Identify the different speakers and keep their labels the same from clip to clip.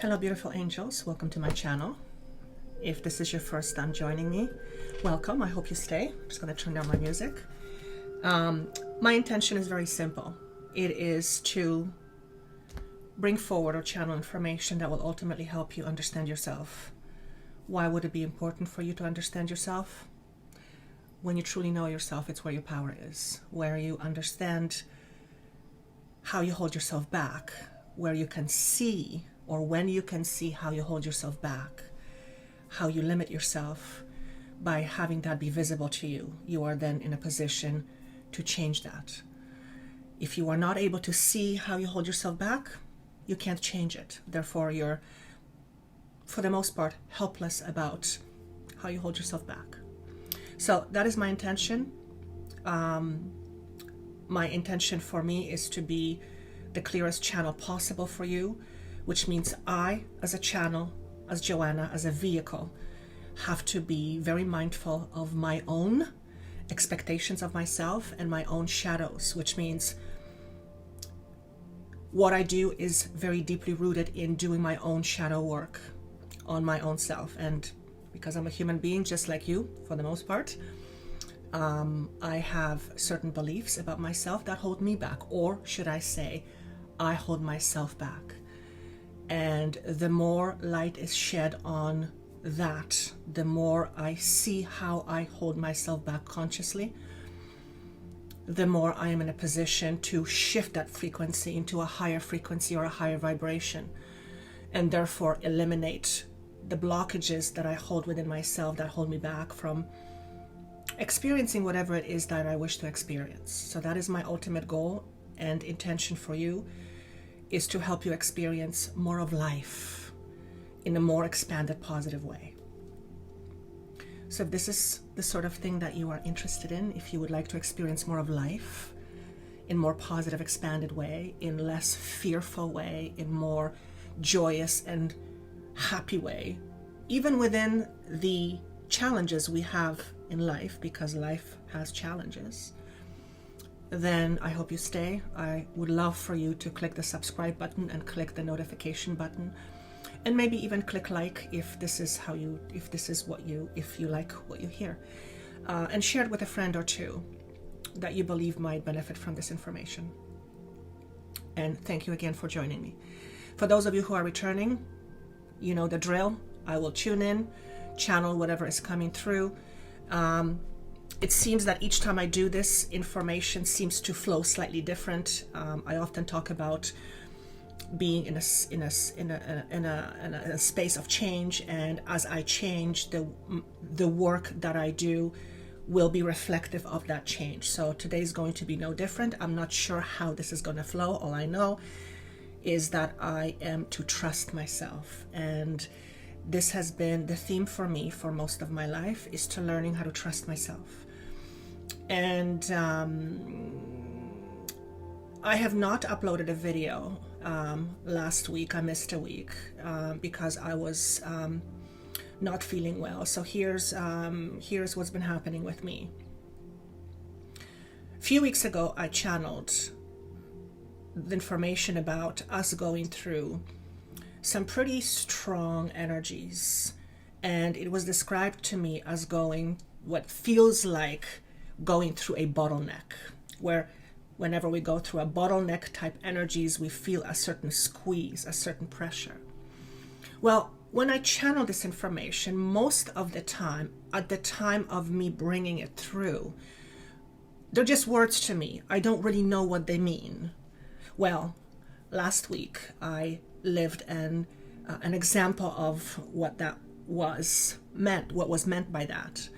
Speaker 1: Hello beautiful angels, welcome to my channel. If this is your first time joining me, welcome. I hope you stay. I'm just going to turn down my music. My intention is very simple. It is to bring forward or channel information that will ultimately help you understand yourself. Why would it be important for you to understand yourself? When you truly know yourself, it's where your power is, where you understand how you hold yourself back, where you can see, or when you can see how you hold yourself back, how you limit yourself. By having that be visible to you, you are then in a position to change that. If you are not able to see how you hold yourself back, you can't change it. Therefore, you're, for the most part, helpless about how you hold yourself back. So that is my intention. My intention for me is to be the clearest channel possible for you, which means I, as a channel, as Joanna, as a vehicle, have to be very mindful of my own expectations of myself and my own shadows, which means what I do is very deeply rooted in doing my own shadow work on my own self. And because I'm a human being just like you, for the most part, I have certain beliefs about myself that hold me back, or should I say, I hold myself back. And the more light is shed on that, the more I see how I hold myself back consciously, the more I am in a position to shift that frequency into a higher frequency or a higher vibration, and therefore eliminate the blockages that I hold within myself that hold me back from experiencing whatever it is that I wish to experience. So that is my ultimate goal and intention for you, is to help you experience more of life in a more expanded, positive way. So if this is the sort of thing that you are interested in, if you would like to experience more of life in more positive, expanded way, in less fearful way, in more joyous and happy way, even within the challenges we have in life, because life has challenges, then I hope you stay. I would love for you to click the subscribe button and click the notification button, and maybe even click like if this is if you like what you hear, and share it with a friend or two that you believe might benefit from this information. And thank you again for joining me. For those of you who are returning, you know the drill. I will tune in, channel whatever is coming through. It seems that each time I do this, information seems to flow slightly different. I often talk about being in a space of change, and as I change, the work that I do will be reflective of that change. So today's going to be no different. I'm not sure how this is going to flow. All I know is that I am to trust myself, and this has been the theme for me for most of my life, is to learning how to trust myself. And I have not uploaded a video last week. I missed a week because I was not feeling well. So here's what's been happening with me. A few weeks ago, I channeled the information about us going through some pretty strong energies, and it was described to me as going what feels like going through a bottleneck, where whenever we go through a bottleneck type energies, we feel a certain squeeze, a certain pressure. Well, when I channel this information, most of the time, at the time of me bringing it through, they're just words to me. I don't really know what they mean. Well, last week I lived an example of what that was meant, what was meant by that.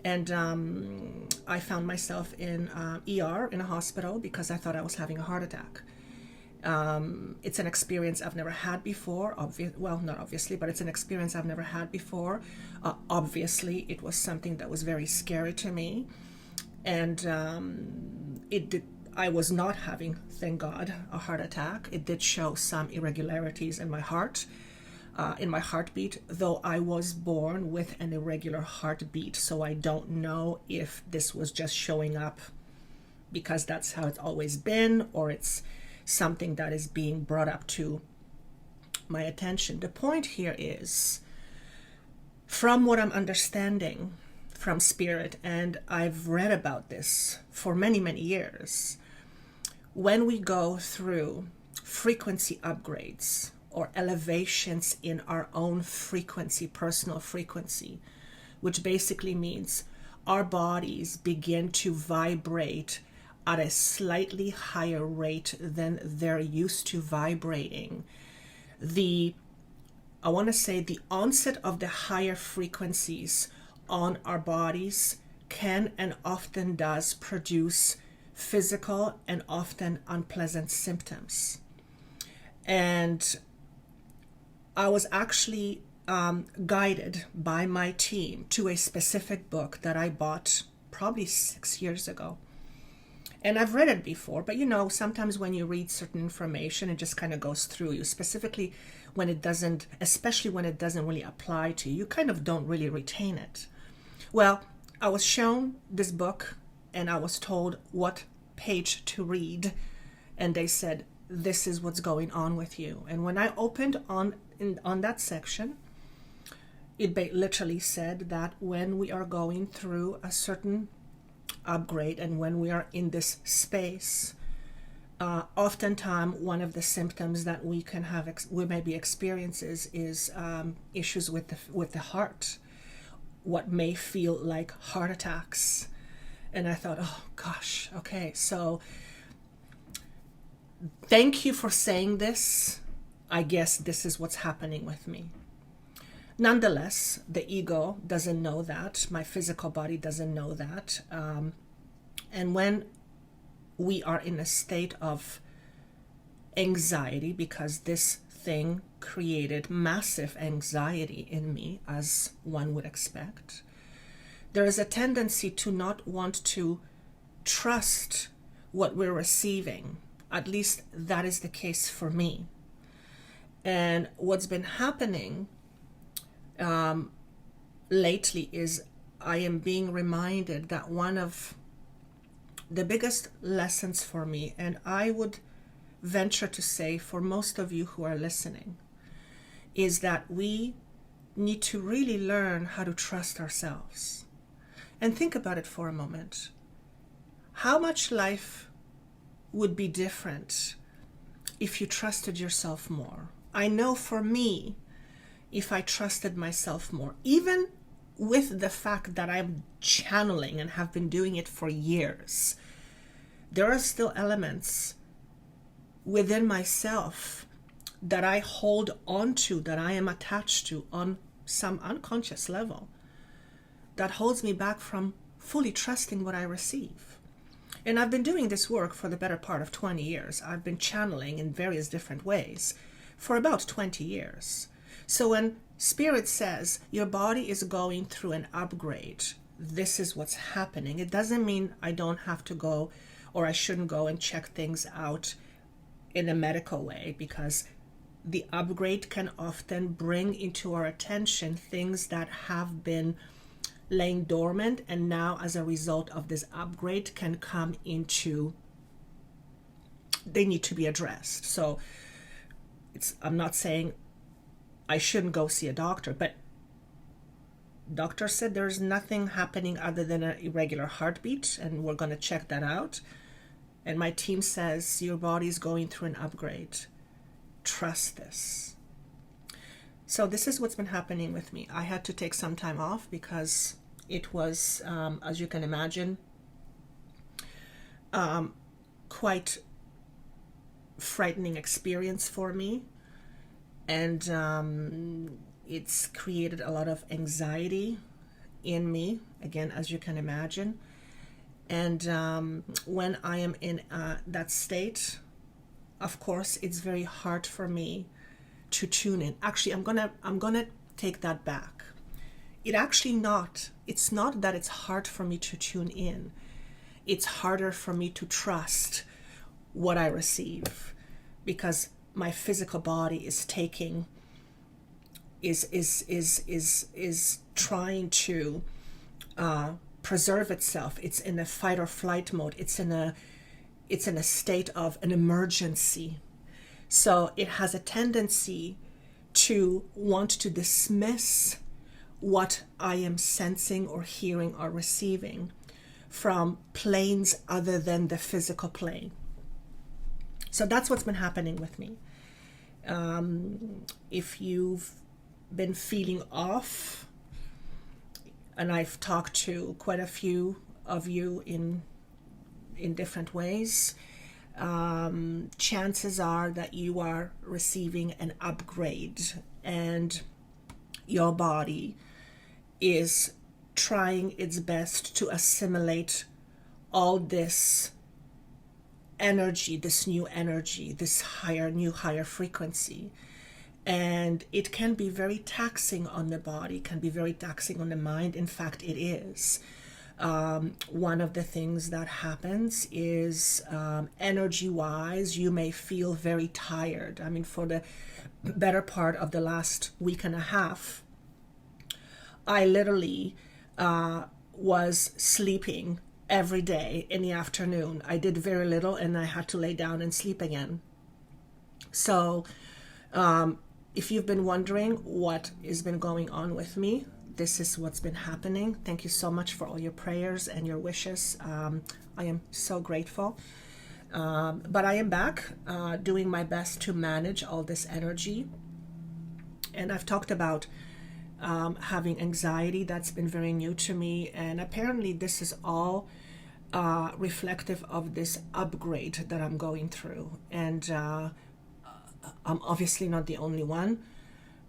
Speaker 1: And I found myself in ER, in a hospital, because I thought I was having a heart attack. It's an experience I've never had before. Well, not obviously, but it's an experience I've never had before. Obviously, it was something that was very scary to me. And I was not having, thank God, a heart attack. It did show some irregularities in my heart, in my heartbeat, though I was born with an irregular heartbeat. So I don't know if this was just showing up because that's how it's always been, or it's something that is being brought up to my attention. The point here is, from what I'm understanding from spirit, and I've read about this for many, many years, when we go through frequency upgrades or elevations in our own frequency, personal frequency, which basically means our bodies begin to vibrate at a slightly higher rate than they're used to vibrating. I want to say the onset of the higher frequencies on our bodies can and often does produce physical and often unpleasant symptoms. And I was actually guided by my team to a specific book that I bought probably 6 years ago. And I've read it before, but sometimes when you read certain information, it just kind of goes through you, specifically when it doesn't, especially when it doesn't really apply to you, you kind of don't really retain it. Well, I was shown this book and I was told what page to read, and they said, this is what's going on with you. And when I opened on that section, it literally said that when we are going through a certain upgrade and when we are in this space, oftentimes one of the symptoms that we can have, we may be experiences, is issues with the heart, what may feel like heart attacks. And I thought, oh gosh, okay, so thank you for saying this. I guess this is what's happening with me. Nonetheless, the ego doesn't know that. My physical body doesn't know that. And when we are in a state of anxiety, because this thing created massive anxiety in me, as one would expect, there is a tendency to not want to trust what we're receiving. At least that is the case for me. And what's been happening lately is I am being reminded that one of the biggest lessons for me, and I would venture to say for most of you who are listening, is that we need to really learn how to trust ourselves. And think about it for a moment. How much life would be different if you trusted yourself more? I know for me, if I trusted myself more, even with the fact that I'm channeling and have been doing it for years, there are still elements within myself that I hold on to, that I am attached to on some unconscious level, that holds me back from fully trusting what I receive. And I've been doing this work for the better part of 20 years. I've been channeling in various different ways for about 20 years. So when Spirit says your body is going through an upgrade, this is what's happening. It doesn't mean I don't have to go, or I shouldn't go and check things out in a medical way, because the upgrade can often bring into our attention things that have been laying dormant, and now as a result of this upgrade can come into, they need to be addressed. So I'm not saying I shouldn't go see a doctor, but doctor said there's nothing happening other than an irregular heartbeat, and we're going to check that out. And my team says your body's going through an upgrade. Trust this. So this is what's been happening with me. I had to take some time off because it was, as you can imagine, quite frightening experience for me. And it's created a lot of anxiety in me, again, as you can imagine. And when I am in that state, of course, it's very hard for me to tune in. Actually, I'm gonna take that back. It's not that it's hard for me to tune in. It's harder for me to trust what I receive, because my physical body is trying to preserve itself. It's in a fight or flight mode. It's in a state of an emergency. So it has a tendency to want to dismiss what I am sensing or hearing or receiving from planes other than the physical plane. So that's what's been happening with me. If you've been feeling off, and I've talked to quite a few of you in different ways, chances are that you are receiving an upgrade, and your body is trying its best to assimilate all this energy, this new energy, this higher frequency. And it can be very taxing on the body, can be very taxing on the mind. In fact, it is. One of the things that happens is energy-wise, you may feel very tired. I mean, for the better part of the last week and a half, I literally was sleeping every day in the afternoon. I did very little, and I had to lay down and sleep again. So if you've been wondering what has been going on with me, this is what's been happening. Thank you so much for all your prayers and your wishes. I am so grateful. But I am back doing my best to manage all this energy. And I've talked about having anxiety. That's been very new to me. And apparently this is all reflective of this upgrade that I'm going through. And I'm obviously not the only one.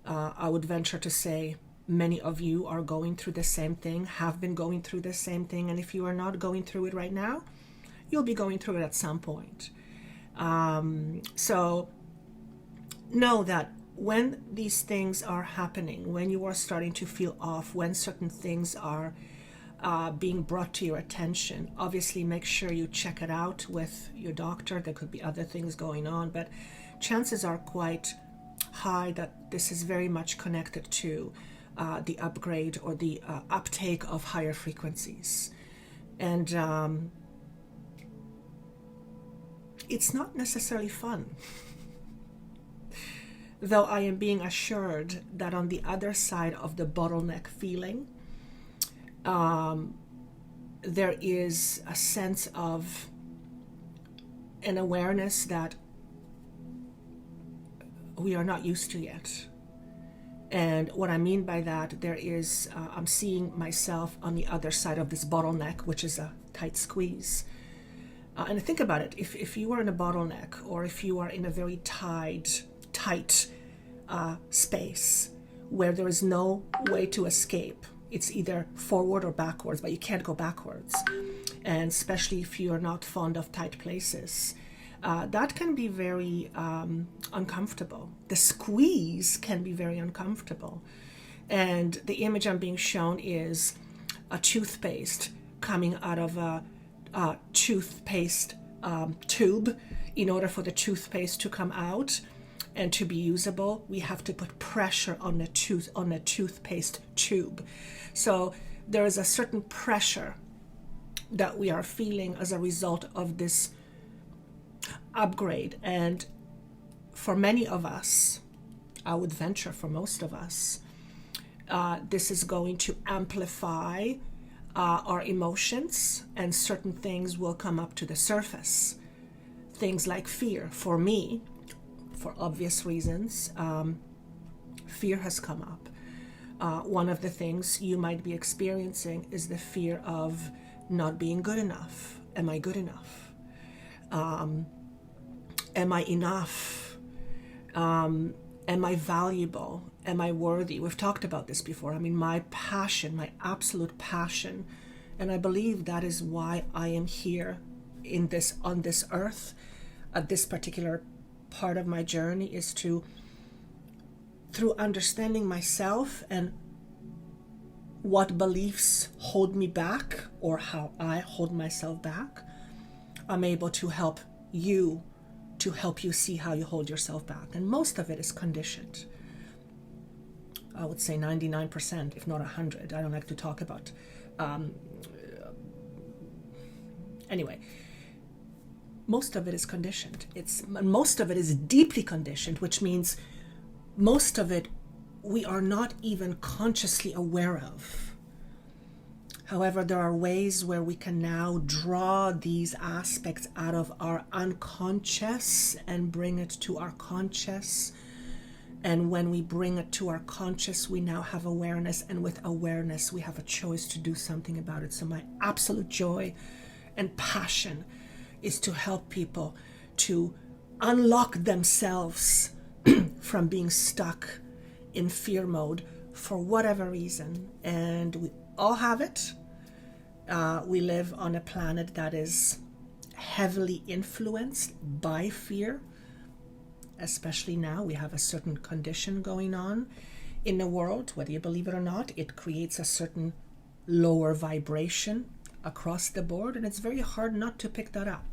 Speaker 1: I would venture to say many of you are going through the same thing, have been going through the same thing. And if you are not going through it right now, you'll be going through it at some point. So know that when these things are happening, when you are starting to feel off, when certain things are being brought to your attention, obviously make sure you check it out with your doctor. There could be other things going on, but chances are quite high that this is very much connected to the upgrade or the uptake of higher frequencies. And it's not necessarily fun. Though I am being assured that on the other side of the bottleneck feeling, there is a sense of an awareness that we are not used to yet. And what I mean by that, there is, I'm seeing myself on the other side of this bottleneck, which is a tight squeeze. And think about it, if you are in a bottleneck, or if you are in a very tight space where there is no way to escape, it's either forward or backwards, but you can't go backwards. And especially if you are not fond of tight places, that can be very uncomfortable. The squeeze can be very uncomfortable. And the image I'm being shown is a toothpaste coming out of a toothpaste tube. In order for the toothpaste to come out and to be usable, we have to put pressure on the toothpaste tube. So there is a certain pressure that we are feeling as a result of this upgrade. And for many of us, I would venture for most of us, this is going to amplify our emotions, and certain things will come up to the surface. Things like fear. For me, for obvious reasons, fear has come up. One of the things you might be experiencing is the fear of not being good enough. Am I good enough? Am I enough? Am I valuable? Am I worthy? We've talked about this before. I mean, my passion, my absolute passion, and I believe that is why I am here on this earth at this particular part of my journey, is to, through understanding myself and what beliefs hold me back or how I hold myself back, I'm able to help you see how you hold yourself back. And most of it is conditioned. I would say 99%, if not 100. I don't like to talk about. Anyway, most of it is conditioned. Most of it is deeply conditioned, which means most of it we are not even consciously aware of. However, there are ways where we can now draw these aspects out of our unconscious and bring it to our conscious. And when we bring it to our conscious, we now have awareness. And with awareness, we have a choice to do something about it. So my absolute joy and passion is to help people to unlock themselves from being stuck in fear mode for whatever reason. And we all have it. We live on a planet that is heavily influenced by fear. Especially now, we have a certain condition going on in the world. Whether you believe it or not, it creates a certain lower vibration across the board, and it's very hard not to pick that up.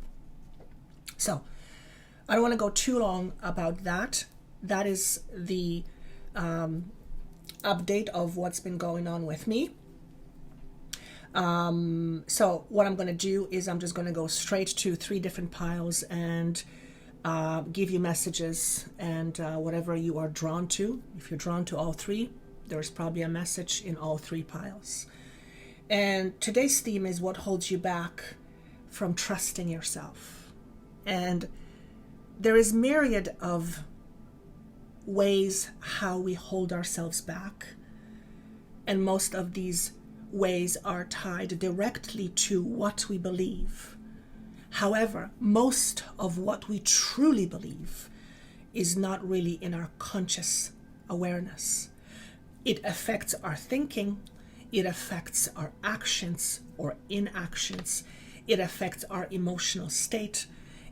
Speaker 1: So I don't want to go too long about that. That is the update of what's been going on with me. So what I'm going to do is I'm just going to go straight to 3 different piles and give you messages and whatever you are drawn to. If you're drawn to all 3, there's probably a message in all 3 piles. And today's theme is what holds you back from trusting yourself. And there is myriad of ways how we hold ourselves back. And most of these ways are tied directly to what we believe. However, most of what we truly believe is not really in our conscious awareness. It affects our thinking, it affects our actions or inactions, it affects our emotional state,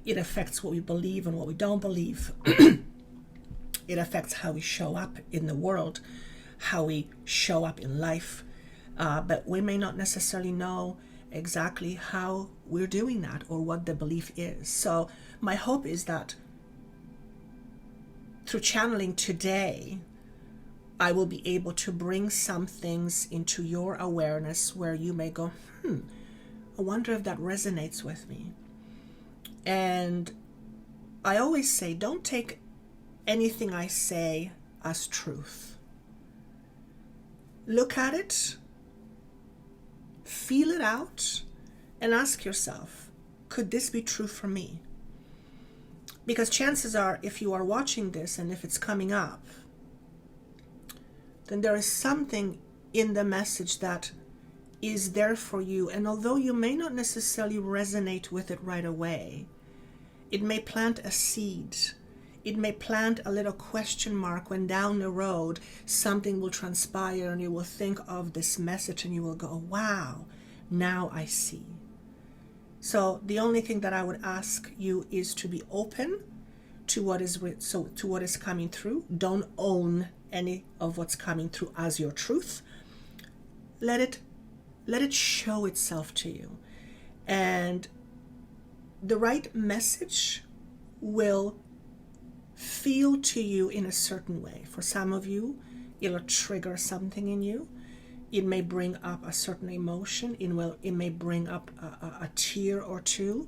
Speaker 1: it affects what we believe and what we don't believe. It affects how we show up in the world, how we show up in life, but we may not necessarily know exactly how we're doing that or what the belief is. So my hope is that through channeling today, I will be able to bring some things into your awareness where you may go, I wonder if that resonates with me. And I always say, don't take anything I say as truth. Look at it, feel it out, and ask yourself, could this be true for me? Because chances are, if you are watching this and if it's coming up, then there is something in the message that is there for you. And although you may not necessarily resonate with it right away, it may plant a seed. It may plant a little question mark when down the road something will transpire and you will think of this message and you will go, wow, now I see. So the only thing that I would ask you is to be open to what is coming through. Don't own any of what's coming through as your truth. Let it show itself to you. And the right message will feel to you in a certain way. For some of you, it'll trigger something in you. It may bring up a certain emotion. It may bring up a tear or two.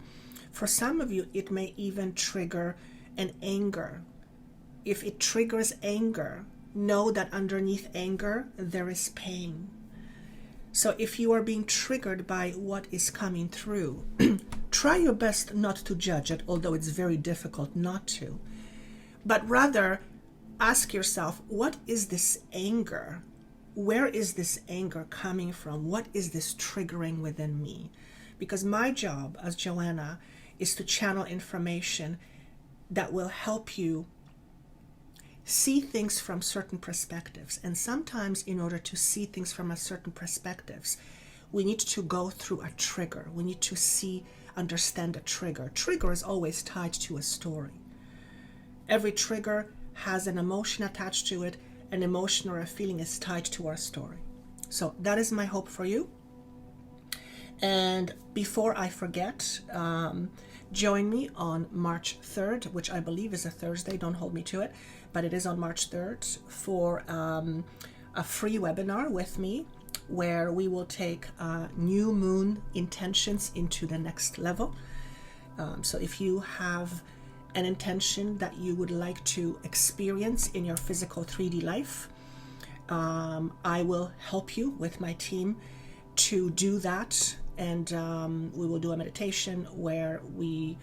Speaker 1: For some of you, it may even trigger an anger. If it triggers anger, know that underneath anger, there is pain. So if you are being triggered by what is coming through, try your best not to judge it, although it's very difficult not to. But rather, ask yourself, what is this anger? Where is this anger coming from? What is this triggering within me? Because my job as Joanna is to channel information that will help you see things from certain perspectives. And sometimes in order to see things from a certain perspectives, we need to go through a trigger. We need to understand a trigger. Trigger is always tied to a story. Every trigger has an emotion attached to it. An emotion or a feeling is tied to our story. So that is my hope for you. And before I forget, join me on March 3rd, which I believe is a Thursday. Don't hold me to it, but it is on March 3rd for a free webinar with me where we will take new moon intentions into the next level. So if you have an intention that you would like to experience in your physical 3D life, I will help you with my team to do that. And we will do a meditation where we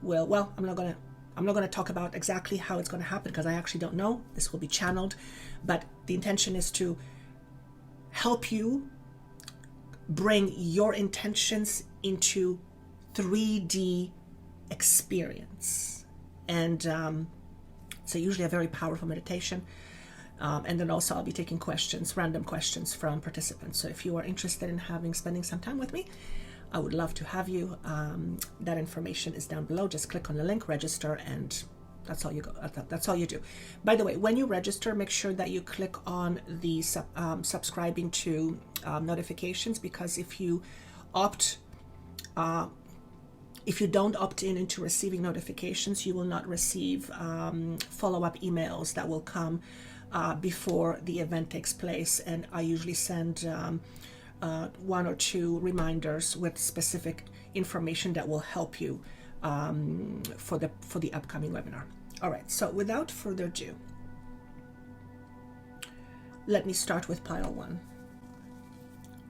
Speaker 1: will, well, I'm not going to talk about exactly how it's going to happen because I actually don't know. This will be channeled, but the intention is to help you bring your intentions into 3D experience. And so usually a very powerful meditation. And then also I'll be taking questions, random questions from participants. So if you are interested in spending some time with me, I would love to have you. That information is down below. Just click on the link, register, and that's all you go. That's all you do. By the way, when you register, make sure that you click on the subscribing to notifications, because if you don't opt in into receiving notifications, you will not receive follow-up emails that will come before the event takes place. And I usually send 1 or 2 reminders with specific information that will help you for the upcoming webinar. All right, so without further ado, let me start with pile 1.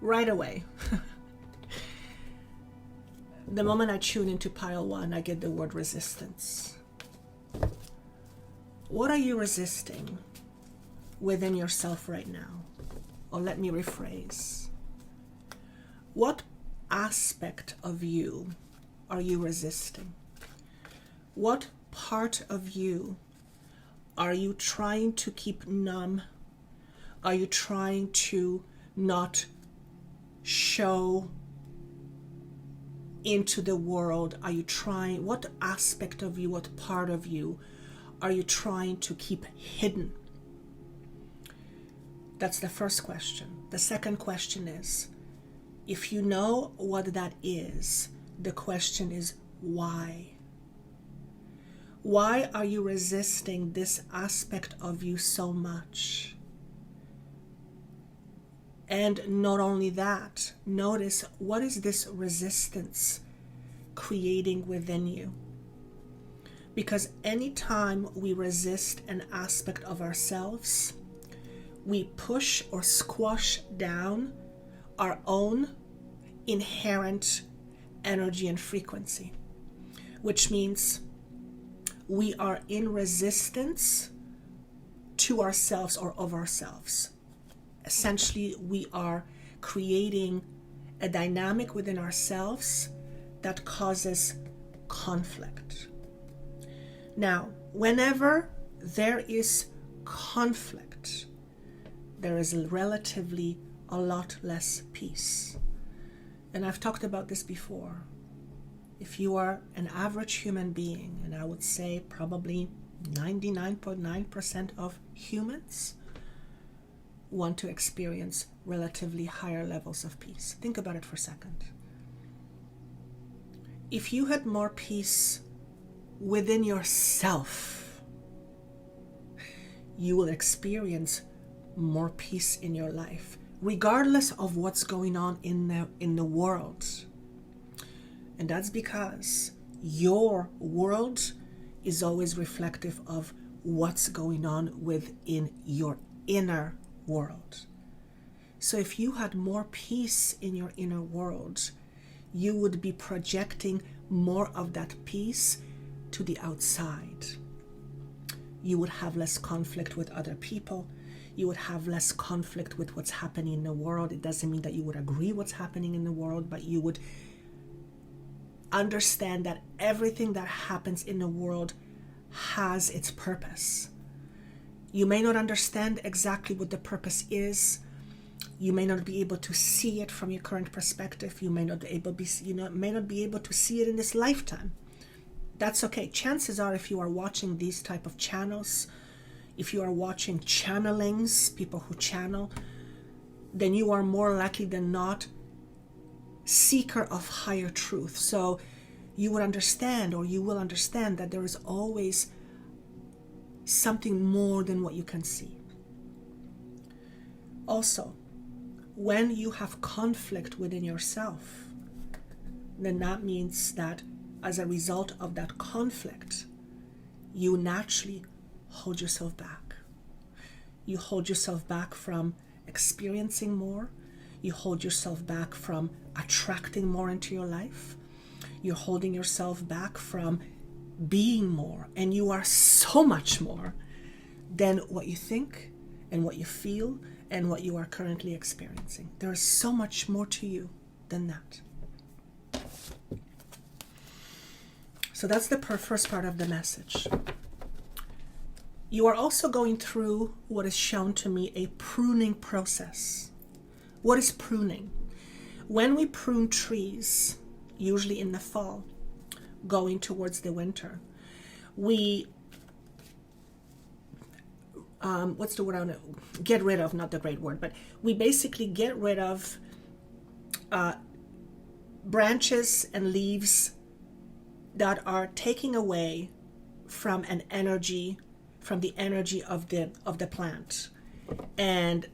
Speaker 1: Right away. The moment I tune into pile 1, I get the word resistance. What are you resisting within yourself right now? Or let me rephrase. What aspect of you are you resisting? What part of you are you trying to keep numb? Are you trying to not show into the world? Are you trying, what aspect of you, what part of you are you trying to keep hidden? That's the first question. The second question is, if you know what that is, the question is why? Why are you resisting this aspect of you so much? And not only that, notice, what is this resistance creating within you? Because anytime we resist an aspect of ourselves, we push or squash down our own inherent energy and frequency, which means we are in resistance to ourselves or of ourselves. Essentially, we are creating a dynamic within ourselves that causes conflict. Now, whenever there is conflict, there is relatively a lot less peace. And I've talked about this before. If you are an average human being, and I would say probably 99.9% of humans want to experience relatively higher levels of peace. Think about it for a second. If you had more peace within yourself, you will experience more peace in your life, regardless of what's going on in the world. And that's because your world is always reflective of what's going on within your inner world. So if you had more peace in your inner world, you would be projecting more of that peace to the outside. You would have less conflict with other people. You would have less conflict with what's happening in the world. It doesn't mean that you would agree what's happening in the world, but you would understand that everything that happens in the world has its purpose. You may not understand exactly what the purpose is. You may not be able to see it from your current perspective. You may not be able to see it in this lifetime. That's okay. Chances are, if you are watching these type of channels, if you are watching channelings, people who channel, then you are more likely than not seeker of higher truth. So you would understand, or you will understand, that there is always something more than what you can see. Also, when you have conflict within yourself, then that means that as a result of that conflict, you naturally hold yourself back. You hold yourself back from experiencing more. You hold yourself back from attracting more into your life. You're holding yourself back from being more. And you are so much more than what you think and what you feel and what you are currently experiencing. There is so much more to you than that. So that's the first part of the message. You are also going through what is shown to me a pruning process. What is pruning? When we prune trees, usually in the fall, going towards the winter, we what's the word I want to get rid of, not the great word, but we basically get rid of branches and leaves that are taking away from an energy, from the energy of the plant. And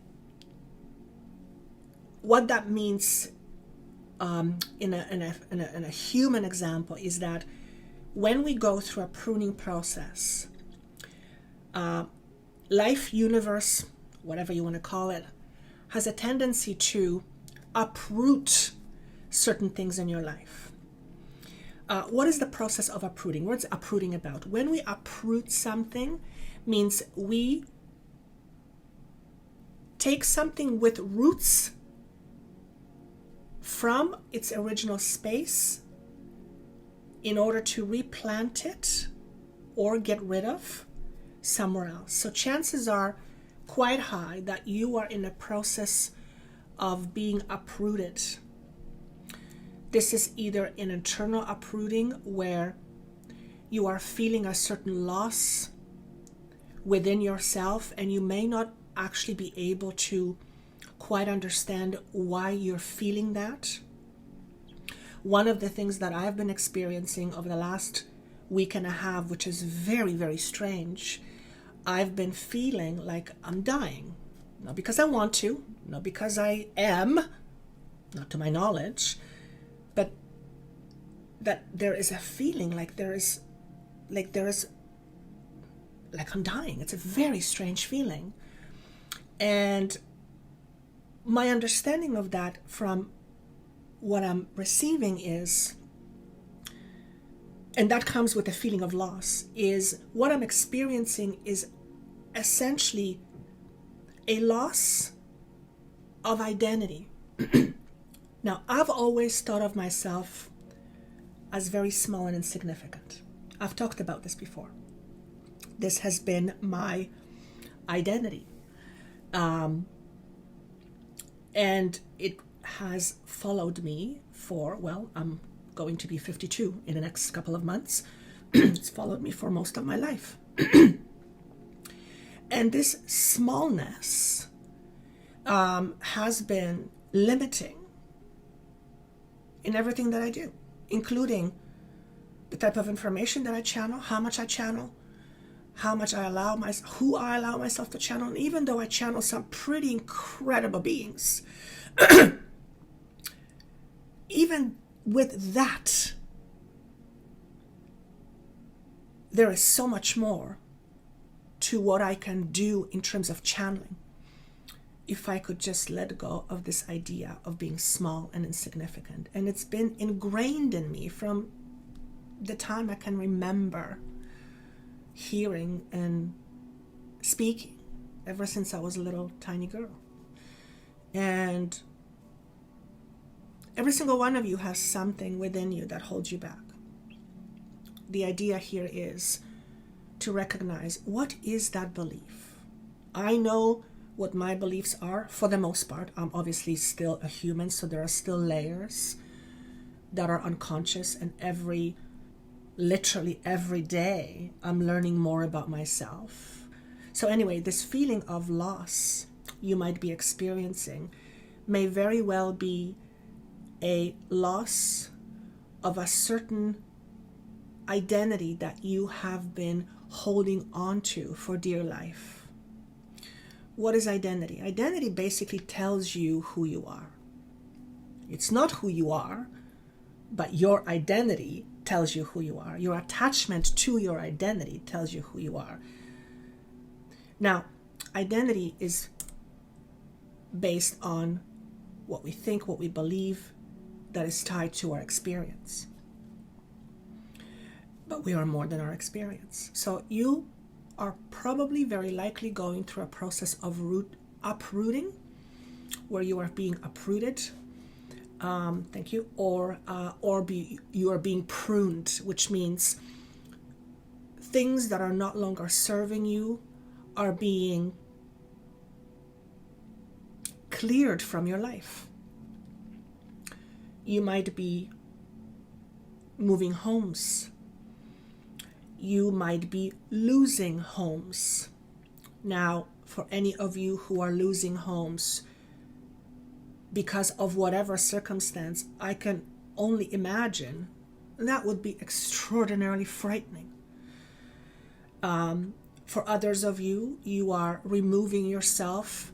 Speaker 1: what that means in a human example is that when we go through a pruning process, life, universe, whatever you want to call it, has a tendency to uproot certain things in your life. What is the process of uprooting? What's uprooting about? When we uproot something, means we take something with roots from its original space in order to replant it or get rid of somewhere else. So chances are quite high that you are in a process of being uprooted. This is either an internal uprooting where you are feeling a certain loss within yourself and you may not actually be able to quite understand why you're feeling that. One of the things that I've been experiencing over the last week and a half, which is very, very strange, I've been feeling like I'm dying. Not because I want to, not because I am, not to my knowledge, but that there is a feeling like I'm dying. It's a very strange feeling. And my understanding of that from what I'm receiving is, and that comes with a feeling of loss, is what I'm experiencing is essentially a loss of identity. Now, I've always thought of myself as very small and insignificant. I've talked about this before. This has been my identity. And it has followed me for, well, I'm going to be 52 in the next couple of months. It's followed me for most of my life. And this smallness has been limiting in everything that I do, including the type of information that I channel, how much I channel, how much I allow who I allow myself to channel. And even though I channel some pretty incredible beings, even with that, there is so much more to what I can do in terms of channeling if I could just let go of this idea of being small and insignificant. And it's been ingrained in me from the time I can remember hearing and speaking, ever since I was a little tiny girl. And every single one of you has something within you that holds you back. The idea here is to recognize, what is that belief? I know what my beliefs are for the most part. I'm obviously still a human, so there are still layers that are unconscious, and literally every day I'm learning more about myself. So anyway, this feeling of loss you might be experiencing may very well be a loss of a certain identity that you have been holding on to for dear life. What is identity? Identity basically tells you who you are. It's not who you are, but your identity tells you who you are. Your attachment to your identity tells you who you are. Now, identity is based on what we think, what we believe, that is tied to our experience. But we are more than our experience. So you are probably very likely going through a process of uprooting, where you are being uprooted, thank you, or you are being pruned, which means things that are not longer serving you are being cleared from your life. You might be moving homes. You might be losing homes. Now, for any of you who are losing homes because of whatever circumstance, I can only imagine that would be extraordinarily frightening. For others of you, you are removing yourself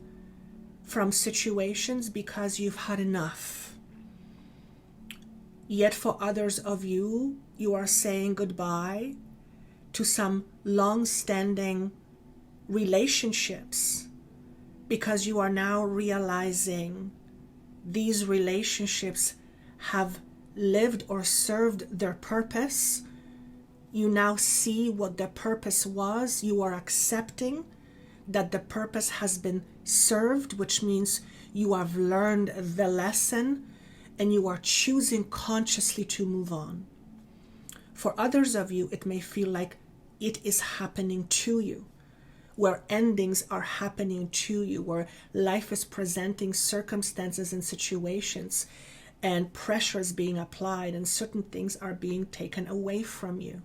Speaker 1: from situations because you've had enough. Yet for others of you, you are saying goodbye to some long-standing relationships because you are now realizing these relationships have lived or served their purpose. You now see what the purpose was. You are accepting that the purpose has been served, which means you have learned the lesson and you are choosing consciously to move on. For others of you, it may feel like it is happening to you, where endings are happening to you, where life is presenting circumstances and situations and pressure is being applied and certain things are being taken away from you.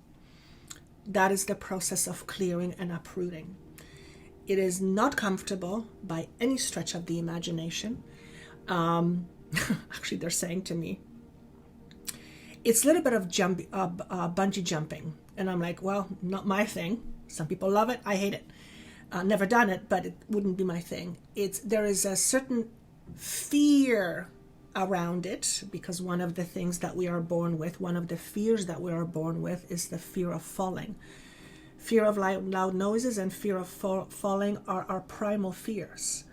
Speaker 1: That is the process of clearing and uprooting. It is not comfortable by any stretch of the imagination. Actually, they're saying to me, it's a little bit of bungee jumping. And I'm like, well, not my thing. Some people love it. I hate it. Never done it, but it wouldn't be my thing. There is a certain fear around it, because one of the things that we are born with, one of the fears that we are born with is the fear of falling. Fear of loud noises and fear of falling are our primal fears.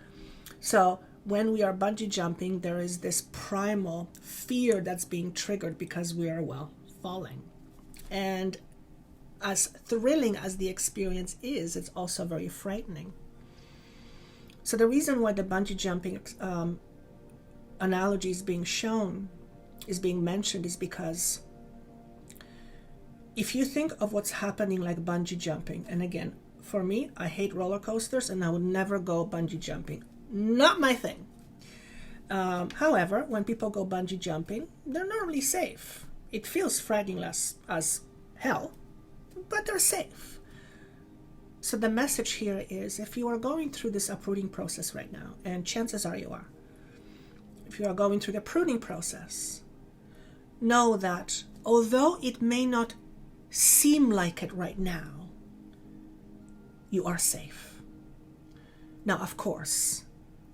Speaker 1: So when we are bungee jumping, there is this primal fear that's being triggered because we are, falling. And as thrilling as the experience is, it's also very frightening. So the reason why the bungee jumping analogy is being mentioned is because if you think of what's happening like bungee jumping, and again, for me, I hate roller coasters and I would never go bungee jumping. Not my thing. However, when people go bungee jumping, they're normally safe. It feels frightening as hell, but they're safe. So the message here is, if you are going through this uprooting process right now, and chances are you are, if you are going through the pruning process, know that although it may not seem like it right now, you are safe. Now, of course,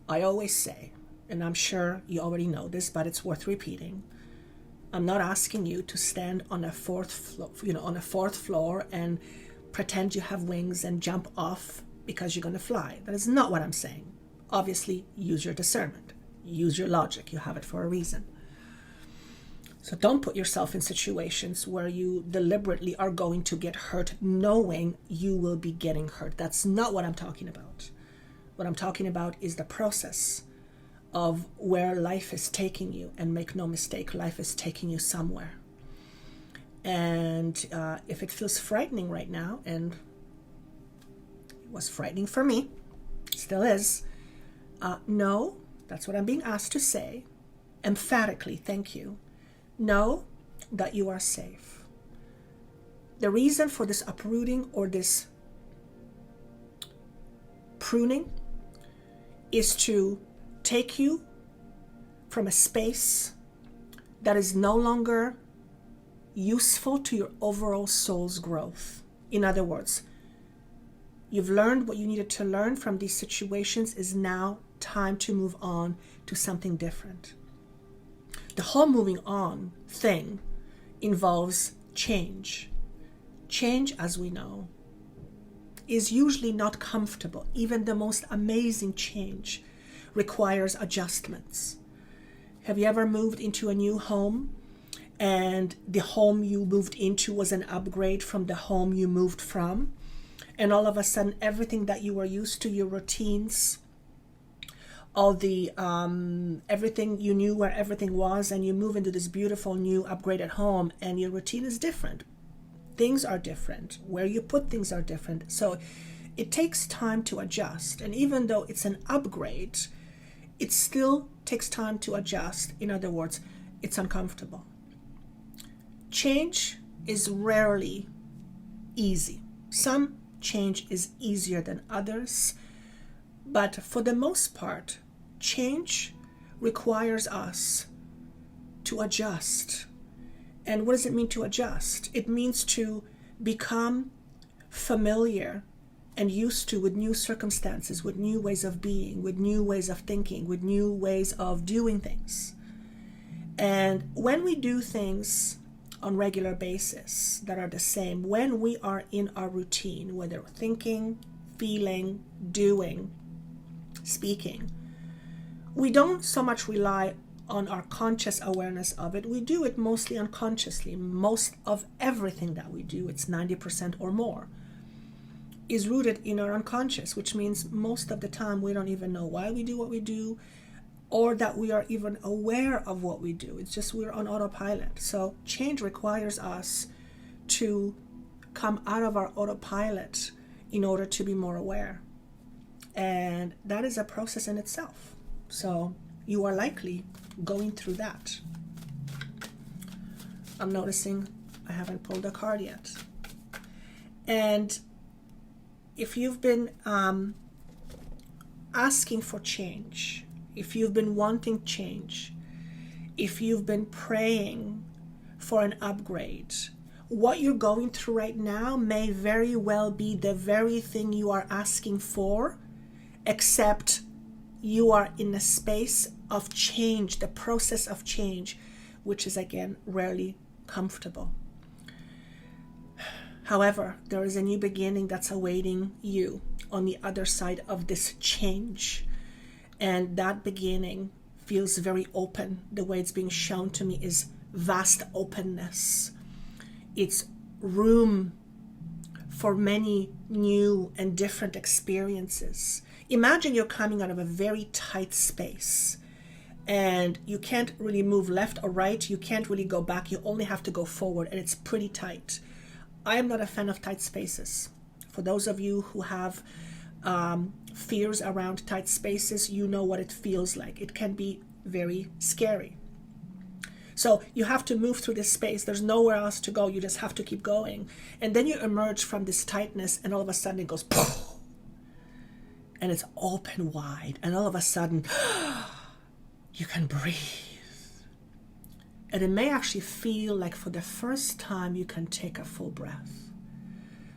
Speaker 1: I always say, and I'm sure you already know this, but it's worth repeating, I'm not asking you to stand on a fourth floor and pretend you have wings and jump off because you're going to fly. That is not what I'm saying. Obviously, use your discernment. Use your logic. You have it for a reason. So don't put yourself in situations where you deliberately are going to get hurt knowing you will be getting hurt. That's not what I'm talking about. What I'm talking about is the process of where life is taking you. And make no mistake, life is taking you somewhere. And if it feels frightening right now, and it was frightening for me, still is, no, that's what I'm being asked to say, emphatically, thank you. Know that you are safe. The reason for this uprooting or this pruning is to take you from a space that is no longer useful to your overall soul's growth. In other words, you've learned what you needed to learn from these situations. Is now time to move on to something different. The whole moving on thing involves change. Change, as we know, is usually not comfortable. Even the most amazing change requires adjustments. Have you ever moved into a new home and the home you moved into was an upgrade from the home you moved from? And all of a sudden, everything that you were used to, your routines, all the everything, you knew where everything was, and you move into this beautiful new upgraded home and your routine is different. Things are different. Where you put things are different. So it takes time to adjust. And even though it's an upgrade, it still takes time to adjust. In other words, it's uncomfortable. Change is rarely easy. Some change is easier than others, but for the most part, change requires us to adjust. And what does it mean to adjust? It means to become familiar and used to with new circumstances, with new ways of being, with new ways of thinking, with new ways of doing things. And when we do things on regular basis that are the same, when we are in our routine, whether we're thinking, feeling, doing, speaking, we don't so much rely on our conscious awareness of it. We do it mostly unconsciously. Most of everything that we do, it's 90% or more, is rooted in our unconscious, which means most of the time we don't even know why we do what we do, or that we are even aware of what we do. It's just we're on autopilot. So change requires us to come out of our autopilot in order to be more aware. And that is a process in itself. So you are likely going through that. I'm noticing I haven't pulled a card yet. And if you've been asking for change, if you've been wanting change, if you've been praying for an upgrade, what you're going through right now may very well be the very thing you are asking for, except you are in a space of change, the process of change, which is again rarely comfortable. However, there is a new beginning that's awaiting you on the other side of this change. And that beginning feels very open. The way it's being shown to me is vast openness. It's room for many new and different experiences. Imagine you're coming out of a very tight space and you can't really move left or right. You can't really go back. You only have to go forward, and it's pretty tight. I am not a fan of tight spaces. For those of you who have fears around tight spaces, you know what it feels like. It can be very scary. So you have to move through this space. There's nowhere else to go. You just have to keep going. And then you emerge from this tightness, and all of a sudden it goes poof, and it's open wide. And all of a sudden you can breathe. And it may actually feel like for the first time you can take a full breath.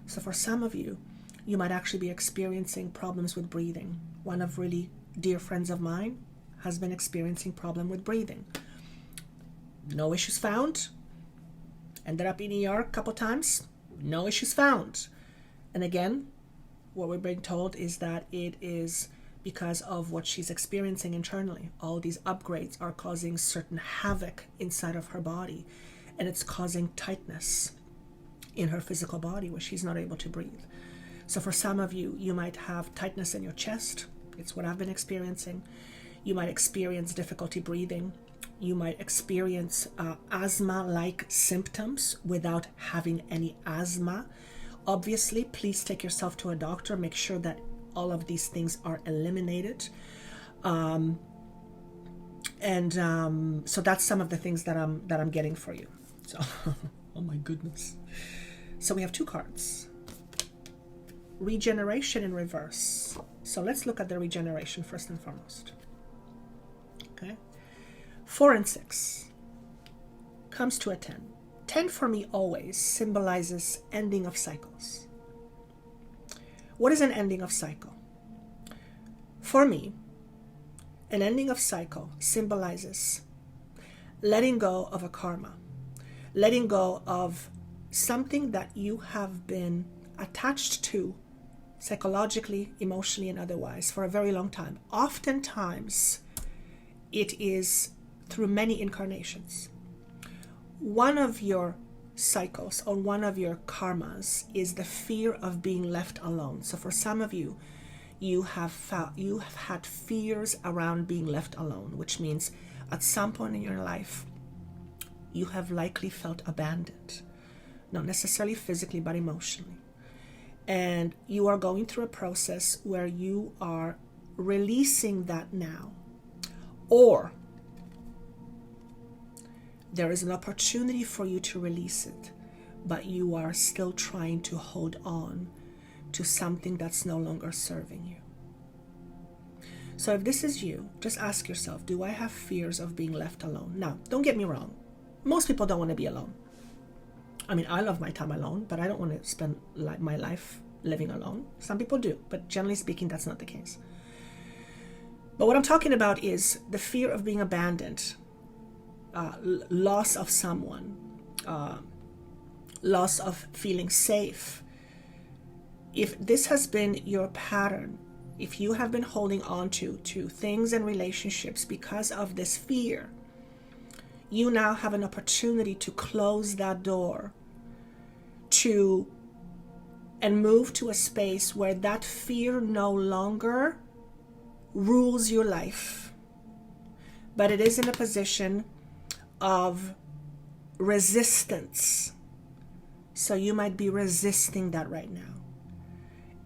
Speaker 1: So for some of you, you might actually be experiencing problems with breathing. One of really dear friends of mine has been experiencing problem with breathing. No issues found. Ended up in ER a couple times. No issues found. And again, what we're being told is that it is because of what she's experiencing internally. All these upgrades are causing certain havoc inside of her body, and it's causing tightness in her physical body where she's not able to breathe. So for some of you, you might have tightness in your chest. It's what I've been experiencing. You might experience difficulty breathing. You might experience asthma-like symptoms without having any asthma. Obviously, please take yourself to a doctor. Make sure that all of these things are eliminated. So that's some of the things that I'm getting for you. So, oh my goodness. So we have two cards. Regeneration in reverse. So let's look at the regeneration first and foremost. Okay. 4 and 6 comes to a 10. 10 for me always symbolizes ending of cycles. What is an ending of cycle? For me, an ending of cycle symbolizes letting go of a karma, letting go of something that you have been attached to psychologically, emotionally, and otherwise for a very long time. Oftentimes, it is through many incarnations. One of your cycles or one of your karmas is the fear of being left alone. So for some of you, you have had fears around being left alone, which means at some point in your life, you have likely felt abandoned, not necessarily physically, but emotionally. And you are going through a process where you are releasing that now. Or there is an opportunity for you to release it, but you are still trying to hold on to something that's no longer serving you. So if this is you, just ask yourself, do I have fears of being left alone? Now, don't get me wrong. Most people don't want to be alone. I mean, I love my time alone, but I don't want to spend my life living alone. Some people do, but generally speaking, that's not the case. But what I'm talking about is the fear of being abandoned, loss of someone, loss of feeling safe. If this has been your pattern, if you have been holding on to things and relationships because of this fear, you now have an opportunity to close that door and move to a space where that fear no longer rules your life, but it is in a position of resistance. So you might be resisting that right now.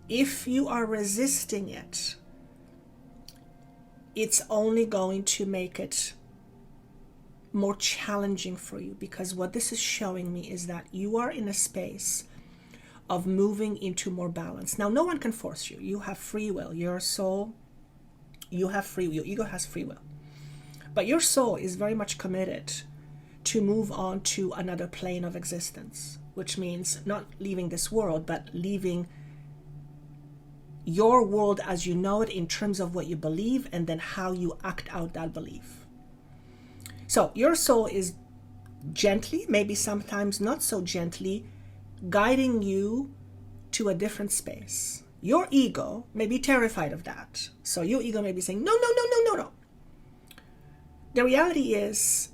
Speaker 1: If you are resisting it, it's only going to make it more challenging for you, because what this is showing me is that you are in a space of moving into more balance. Now, no one can force you. You have free will. Your soul, you have free will. Your ego has free will. But your soul is very much committed to move on to another plane of existence, which means not leaving this world, but leaving your world as you know it in terms of what you believe and then how you act out that belief. So your soul is gently, maybe sometimes not so gently, guiding you to a different space. Your ego may be terrified of that. So your ego may be saying, no, no, no, no, no, no. The reality is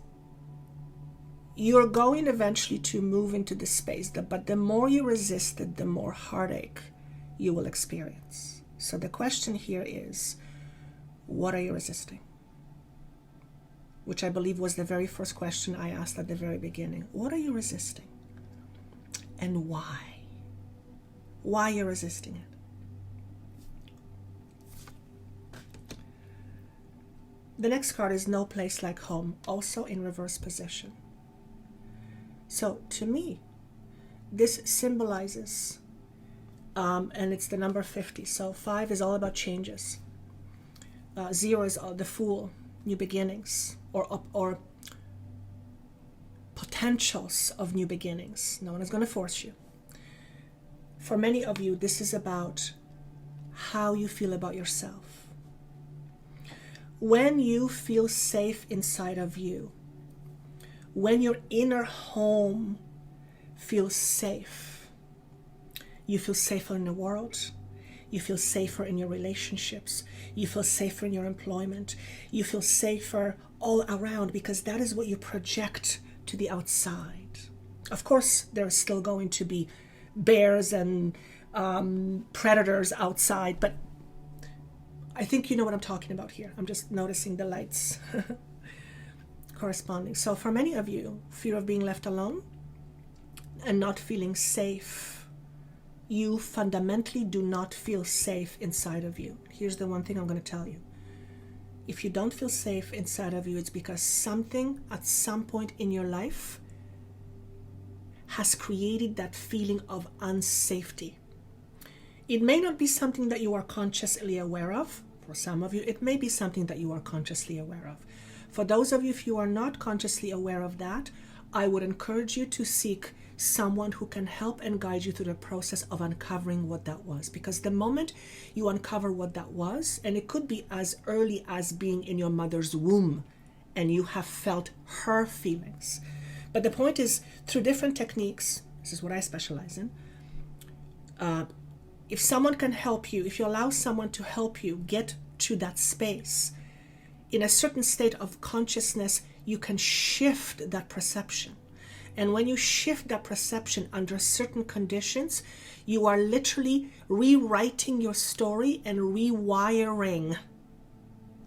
Speaker 1: you're going eventually to move into this space, but the more you resist it, the more heartache you will experience. So the question here is, what are you resisting? Which I believe was the very first question I asked at the very beginning. What are you resisting? And why? Why you're resisting it? The next card is No Place Like Home, also in reverse position. So to me, this symbolizes, and it's the number 50. So 5 is all about changes. 0 is the Fool, new beginnings, or potentials of new beginnings. No one is going to force you. For many of you, this is about how you feel about yourself. When you feel safe inside of you, when your inner home feels safe, you feel safer in the world, you feel safer in your relationships, you feel safer in your employment, you feel safer all around, because that is what you project to the outside. Of course, there's still going to be bears and predators outside, but I think you know what I'm talking about here. I'm just noticing the lights corresponding. So for many of you, fear of being left alone and not feeling safe, you fundamentally do not feel safe inside of you. Here's the one thing I'm going to tell you. If you don't feel safe inside of you, it's because something at some point in your life has created that feeling of unsafety. It may not be something that you are consciously aware of. For some of you, it may be something that you are consciously aware of. For those of you, if you are not consciously aware of that, I would encourage you to seek someone who can help and guide you through the process of uncovering what that was. Because the moment you uncover what that was, and it could be as early as being in your mother's womb and you have felt her feelings. But the point is, through different techniques This is what I specialize in. If someone can help you, if you allow someone to help you get to that space, in a certain state of consciousness, you can shift that perception. And when you shift that perception under certain conditions, you are literally rewriting your story and rewiring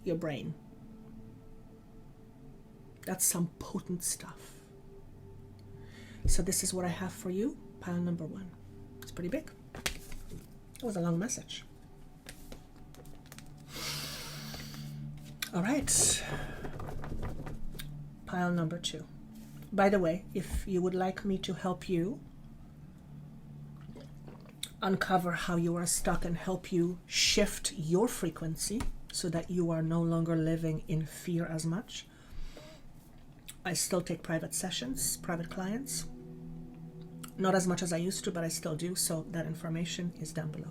Speaker 1: your brain. That's some potent stuff. So this is what I have for you, pile number 1. It's pretty big. It was a long message. All right. Pile number 2. By the way, if you would like me to help you uncover how you are stuck and help you shift your frequency so that you are no longer living in fear as much, I still take private sessions, private clients. Not as much as I used to, but I still do, so that information is down below.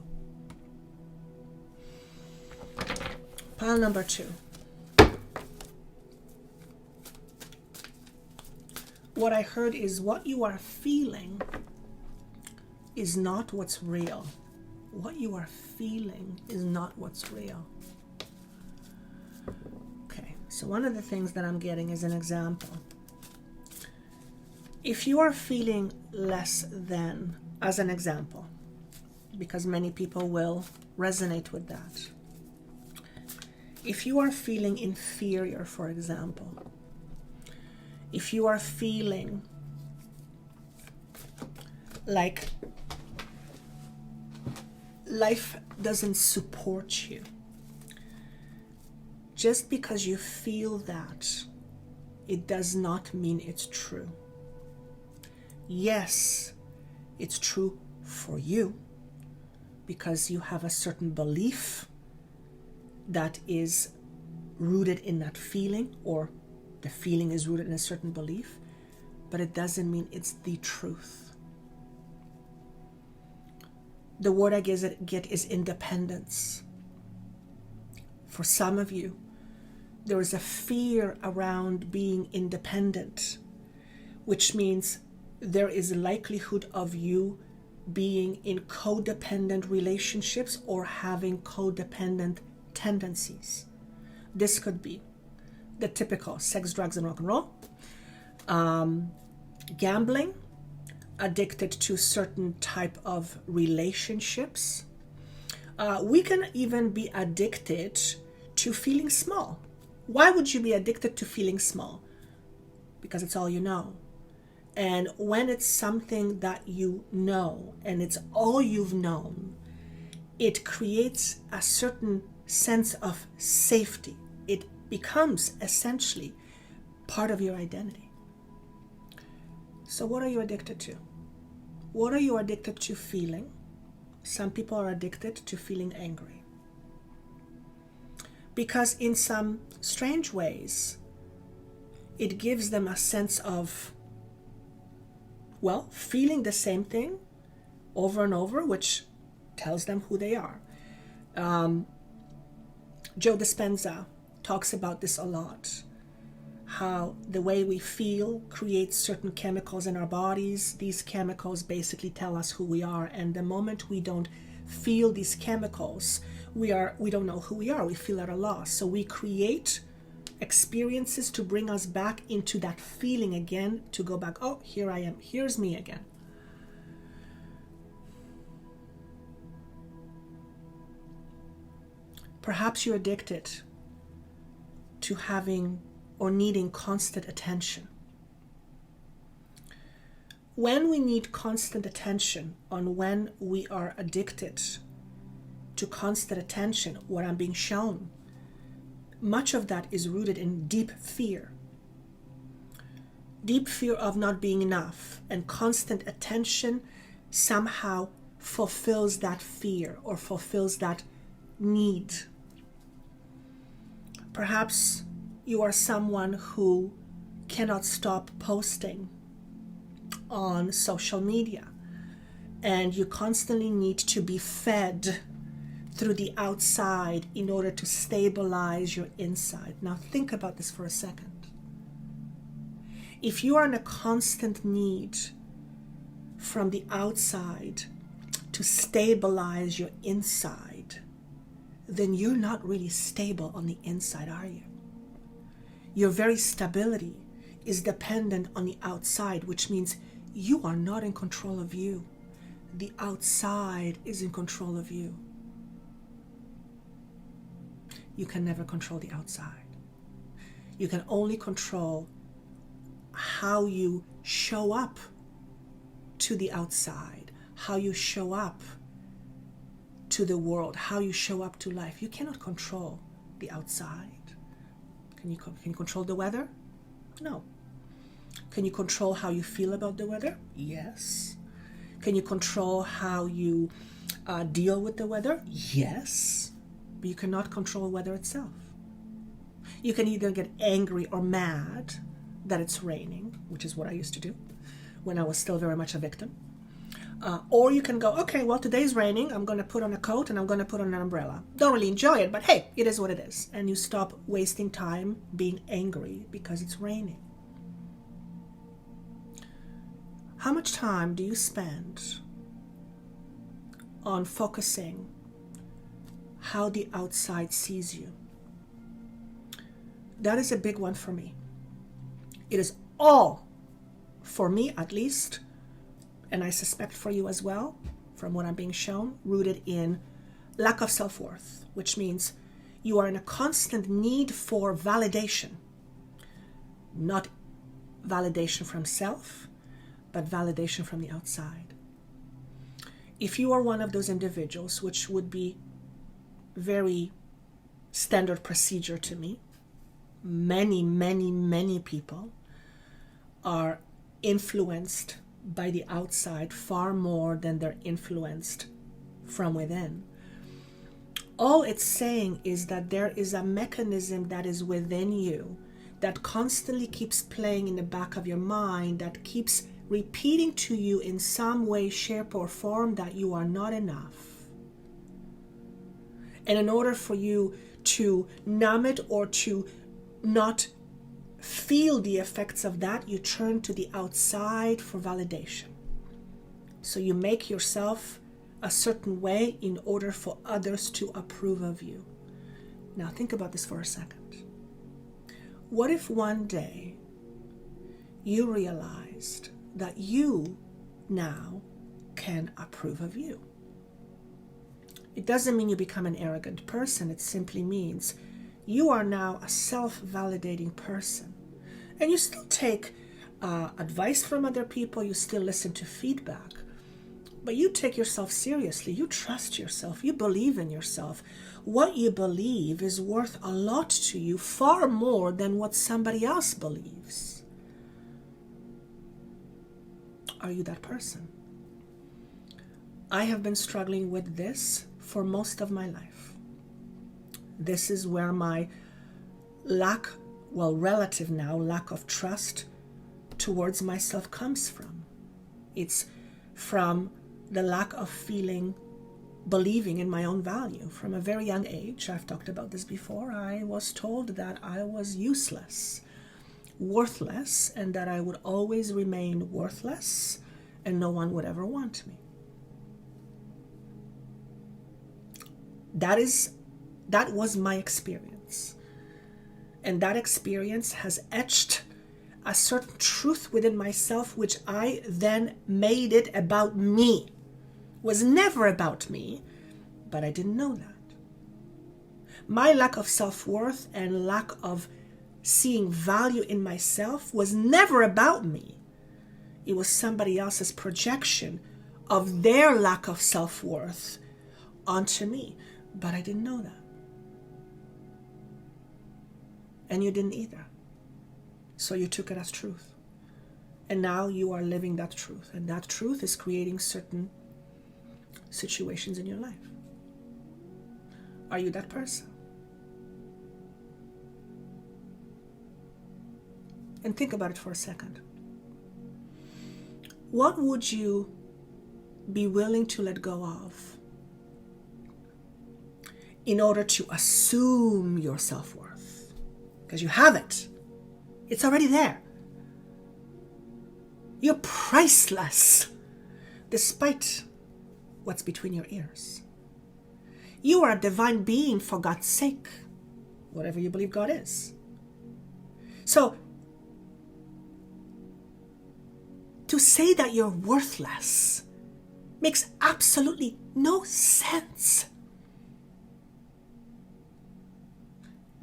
Speaker 1: Pile number 2. What I heard is what you are feeling is not what's real. What you are feeling is not what's real. Okay, so one of the things that I'm getting is an example. If you are feeling less than, as an example, because many people will resonate with that. If you are feeling inferior, for example, if you are feeling like life doesn't support you, just because you feel that, it does not mean it's true. Yes, it's true for you because you have a certain belief that is rooted in that feeling, or the feeling is rooted in a certain belief, but it doesn't mean it's the truth. The word I get is independence. For some of you, there is a fear around being independent, which means there is a likelihood of you being in codependent relationships or having codependent tendencies. This could be the typical sex, drugs, and rock and roll, gambling, addicted to certain type of relationships. We can even be addicted to feeling small. Why would you be addicted to feeling small? Because it's all you know. And when it's something that you know and it's all you've known, it creates a certain sense of safety. It becomes essentially part of your identity. So what are you addicted to? What are you addicted to feeling? Some people are addicted to feeling angry. Because in some strange ways, it gives them a sense of, well, feeling the same thing over and over, which tells them who they are. Joe Dispenza talks about this a lot, how the way we feel creates certain chemicals in our bodies. These chemicals basically tell us who we are, and the moment we don't feel these chemicals, we don't know who we are. We feel at a loss. So we create experiences to bring us back into that feeling again, to go back, oh, here I am, here's me again. Perhaps you're addicted to having or needing constant attention. When we need constant attention, on when we are addicted to constant attention, what I'm being shown, much of that is rooted in deep fear. Deep fear of not being enough, and constant attention somehow fulfills that fear or fulfills that need. Perhaps you are someone who cannot stop posting on social media, and you constantly need to be fed through the outside in order to stabilize your inside. Now think about this for a second. If you are in a constant need from the outside to stabilize your inside, then you're not really stable on the inside, are you? Your very stability is dependent on the outside, which means you are not in control of you. The outside is in control of you. You can never control the outside. You can only control how you show up to the outside, how you show up to the world, how you show up to life. You cannot control the outside. Can you control the weather? No. Can you control how you feel about the weather? Yes. Can you control how you deal with the weather? Yes. But you cannot control weather itself. You can either get angry or mad that it's raining, which is what I used to do when I was still very much a victim. Or you can go, okay, well, today's raining. I'm going to put on a coat and I'm going to put on an umbrella. Don't really enjoy it, but hey, it is what it is. And you stop wasting time being angry because it's raining. How much time do you spend on focusing how the outside sees you? That is a big one for me. It is all, for me at least, and I suspect for you as well, from what I'm being shown, rooted in lack of self-worth, which means you are in a constant need for validation. Not validation from self, but validation from the outside. If you are one of those individuals, which would be very standard procedure to me, many people are influenced by the outside far more than they're influenced from within. All it's saying is that there is a mechanism that is within you that constantly keeps playing in the back of your mind, that keeps repeating to you in some way, shape, or form that you are not enough. And in order for you to numb it or to not feel the effects of that, you turn to the outside for validation. So you make yourself a certain way in order for others to approve of you. Now think about this for a second. What if one day you realized that you now can approve of you? It doesn't mean you become an arrogant person. It simply means you are now a self-validating person. And you still take advice from other people. You still listen to feedback. But you take yourself seriously. You trust yourself. You believe in yourself. What you believe is worth a lot to you, far more than what somebody else believes. Are you that person? I have been struggling with this for most of my life. This is where my relative now, lack of trust towards myself comes from. It's from the lack of believing in my own value. From a very young age, I've talked about this before, I was told that I was useless, worthless, and that I would always remain worthless and no one would ever want me. That was my experience. And that experience has etched a certain truth within myself, which I then made it about me. It was never about me, but I didn't know that. My lack of self-worth and lack of seeing value in myself was never about me. It was somebody else's projection of their lack of self-worth onto me. But I didn't know that. And you didn't either. So you took it as truth. And now you are living that truth. And that truth is creating certain situations in your life. Are you that person? And think about it for a second. What would you be willing to let go of in order to assume your self-worth? Because you have it. It's already there. You're priceless. despite what's between your ears. You are a divine being, for God's sake, whatever you believe God is. So, to say that you're worthless makes absolutely no sense.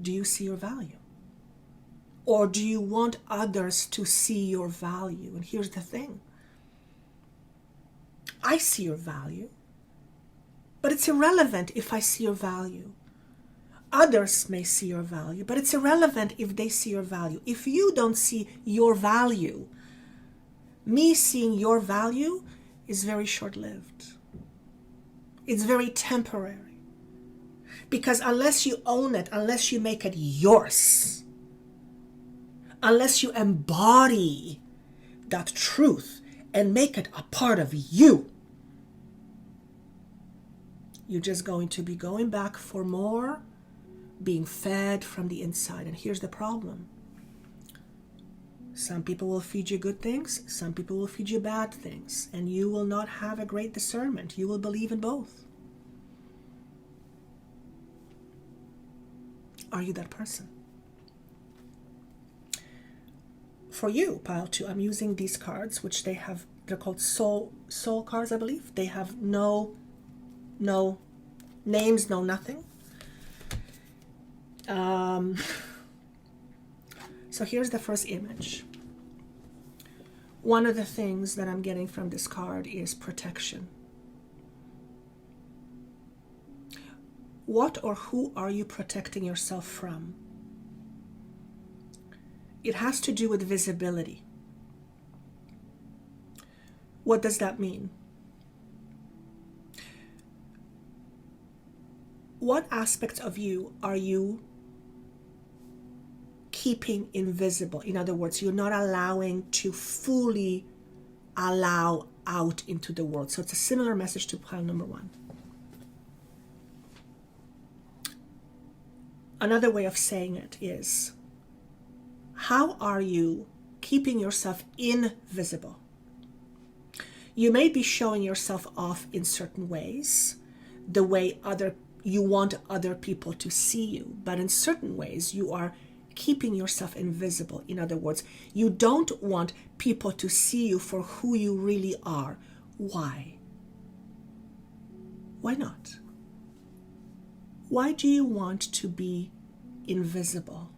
Speaker 1: Do you see your value? Or do you want others to see your value? And here's the thing. I see your value, but it's irrelevant if I see your value. Others may see your value, but it's irrelevant if they see your value. If you don't see your value, me seeing your value is very short-lived. It's very temporary. Because unless you own it, unless you make it yours, unless you embody that truth and make it a part of you, you're just going to be going back for more, being fed from the inside. And here's the problem. Some people will feed you good things, some people will feed you bad things, and you will not have a great discernment. You will believe in both. Are you that person? For you, pile 2, I'm using these cards, which they're called soul cards, I believe. They have no names, no nothing. So here's the first image. One of the things that I'm getting from this card is protection. What or who are you protecting yourself from? It has to do with visibility. What does that mean? What aspects of you are you keeping invisible? In other words, you're not allowing to fully allow out into the world. So it's a similar message to pile number 1. Another way of saying it is, how are you keeping yourself invisible? You may be showing yourself off in certain ways, the way you want other people to see you, but in certain ways you are keeping yourself invisible. In other words, you don't want people to see you for who you really are. Why? Why not? Why do you want to be invisible?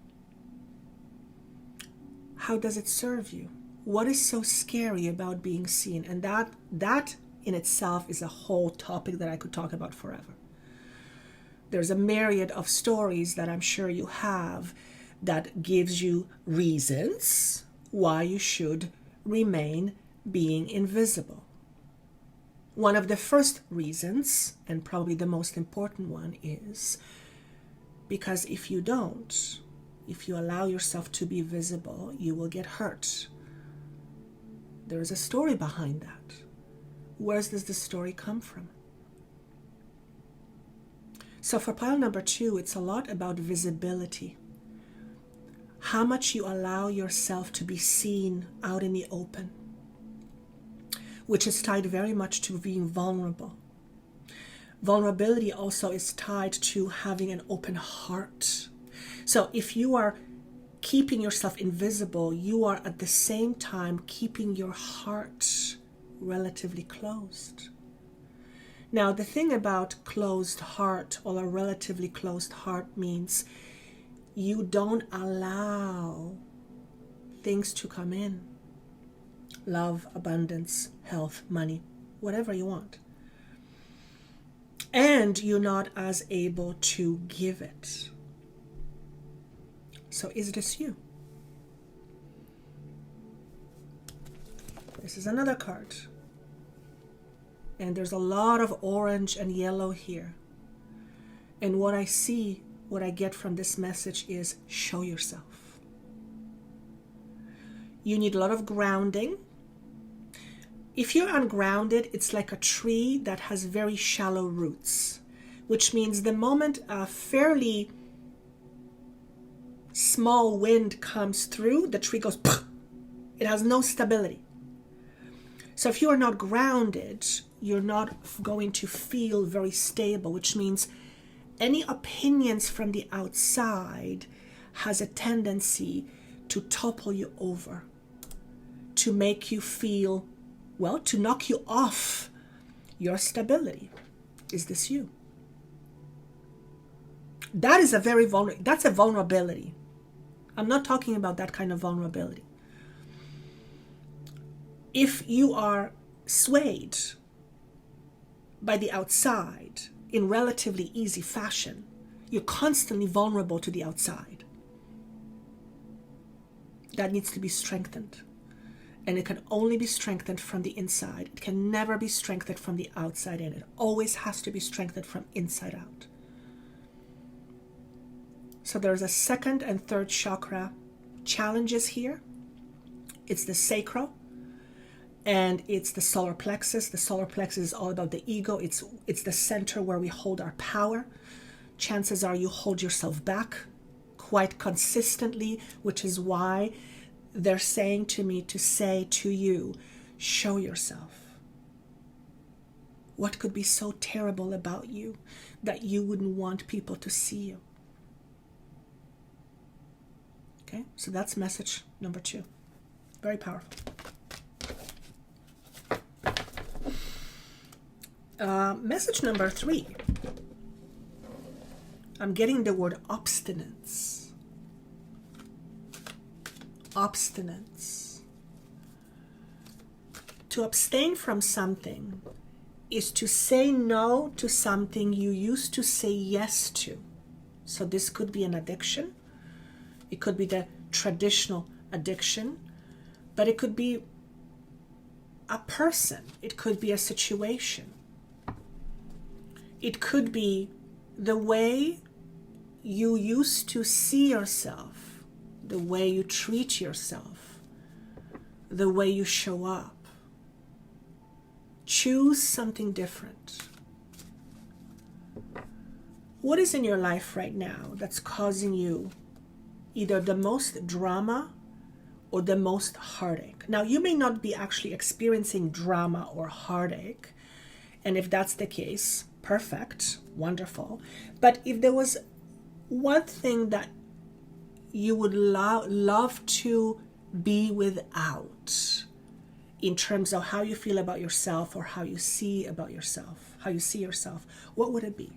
Speaker 1: How does it serve you? What is so scary about being seen? And that in itself is a whole topic that I could talk about forever. There's a myriad of stories that I'm sure you have that gives you reasons why you should remain being invisible. One of the first reasons, and probably the most important one, is because if you allow yourself to be visible, you will get hurt. There is a story behind that. Where does the story come from? So for pile number 2, it's a lot about visibility. How much you allow yourself to be seen out in the open, which is tied very much to being vulnerable. Vulnerability also is tied to having an open heart. So if you are keeping yourself invisible, you are at the same time keeping your heart relatively closed. Now, the thing about closed heart or a relatively closed heart means you don't allow things to come in. Love, abundance, health, money, whatever you want. And you're not as able to give it. So is this you? This is another card. And there's a lot of orange and yellow here. And what I get from this message is show yourself. You need a lot of grounding. If you're ungrounded, it's like a tree that has very shallow roots, which means the moment a fairly small wind comes through, the tree goes, it has no stability. So if you are not grounded, you're not going to feel very stable, which means any opinions from the outside has a tendency to topple you over, to make you feel, well, to knock you off your stability. Is this you? That is that's a vulnerability. I'm not talking about that kind of vulnerability. If you are swayed by the outside in relatively easy fashion, you're constantly vulnerable to the outside. That needs to be strengthened. And it can only be strengthened from the inside. It can never be strengthened from the outside in. It always has to be strengthened from inside out. So there's a second and third chakra challenges here. It's the sacral and it's the solar plexus. The solar plexus is all about the ego. It's the center where we hold our power. Chances are you hold yourself back quite consistently, which is why they're saying to me to say to you, show yourself. What could be so terrible about you that you wouldn't want people to see you? Okay, so that's message number 2. Very powerful. Message number 3. I'm getting the word obstinance. Obstinance. To abstain from something is to say no to something you used to say yes to. So this could be an addiction. It could be the traditional addiction, but it could be a person. It could be a situation. It could be the way you used to see yourself, the way you treat yourself, the way you show up. Choose something different. What is in your life right now that's causing you either the most drama or the most heartache? Now, you may not be actually experiencing drama or heartache, and if that's the case, perfect, wonderful. But if there was one thing that you would love to be without in terms of how you feel about yourself or how you see about yourself, how you see yourself, what would it be?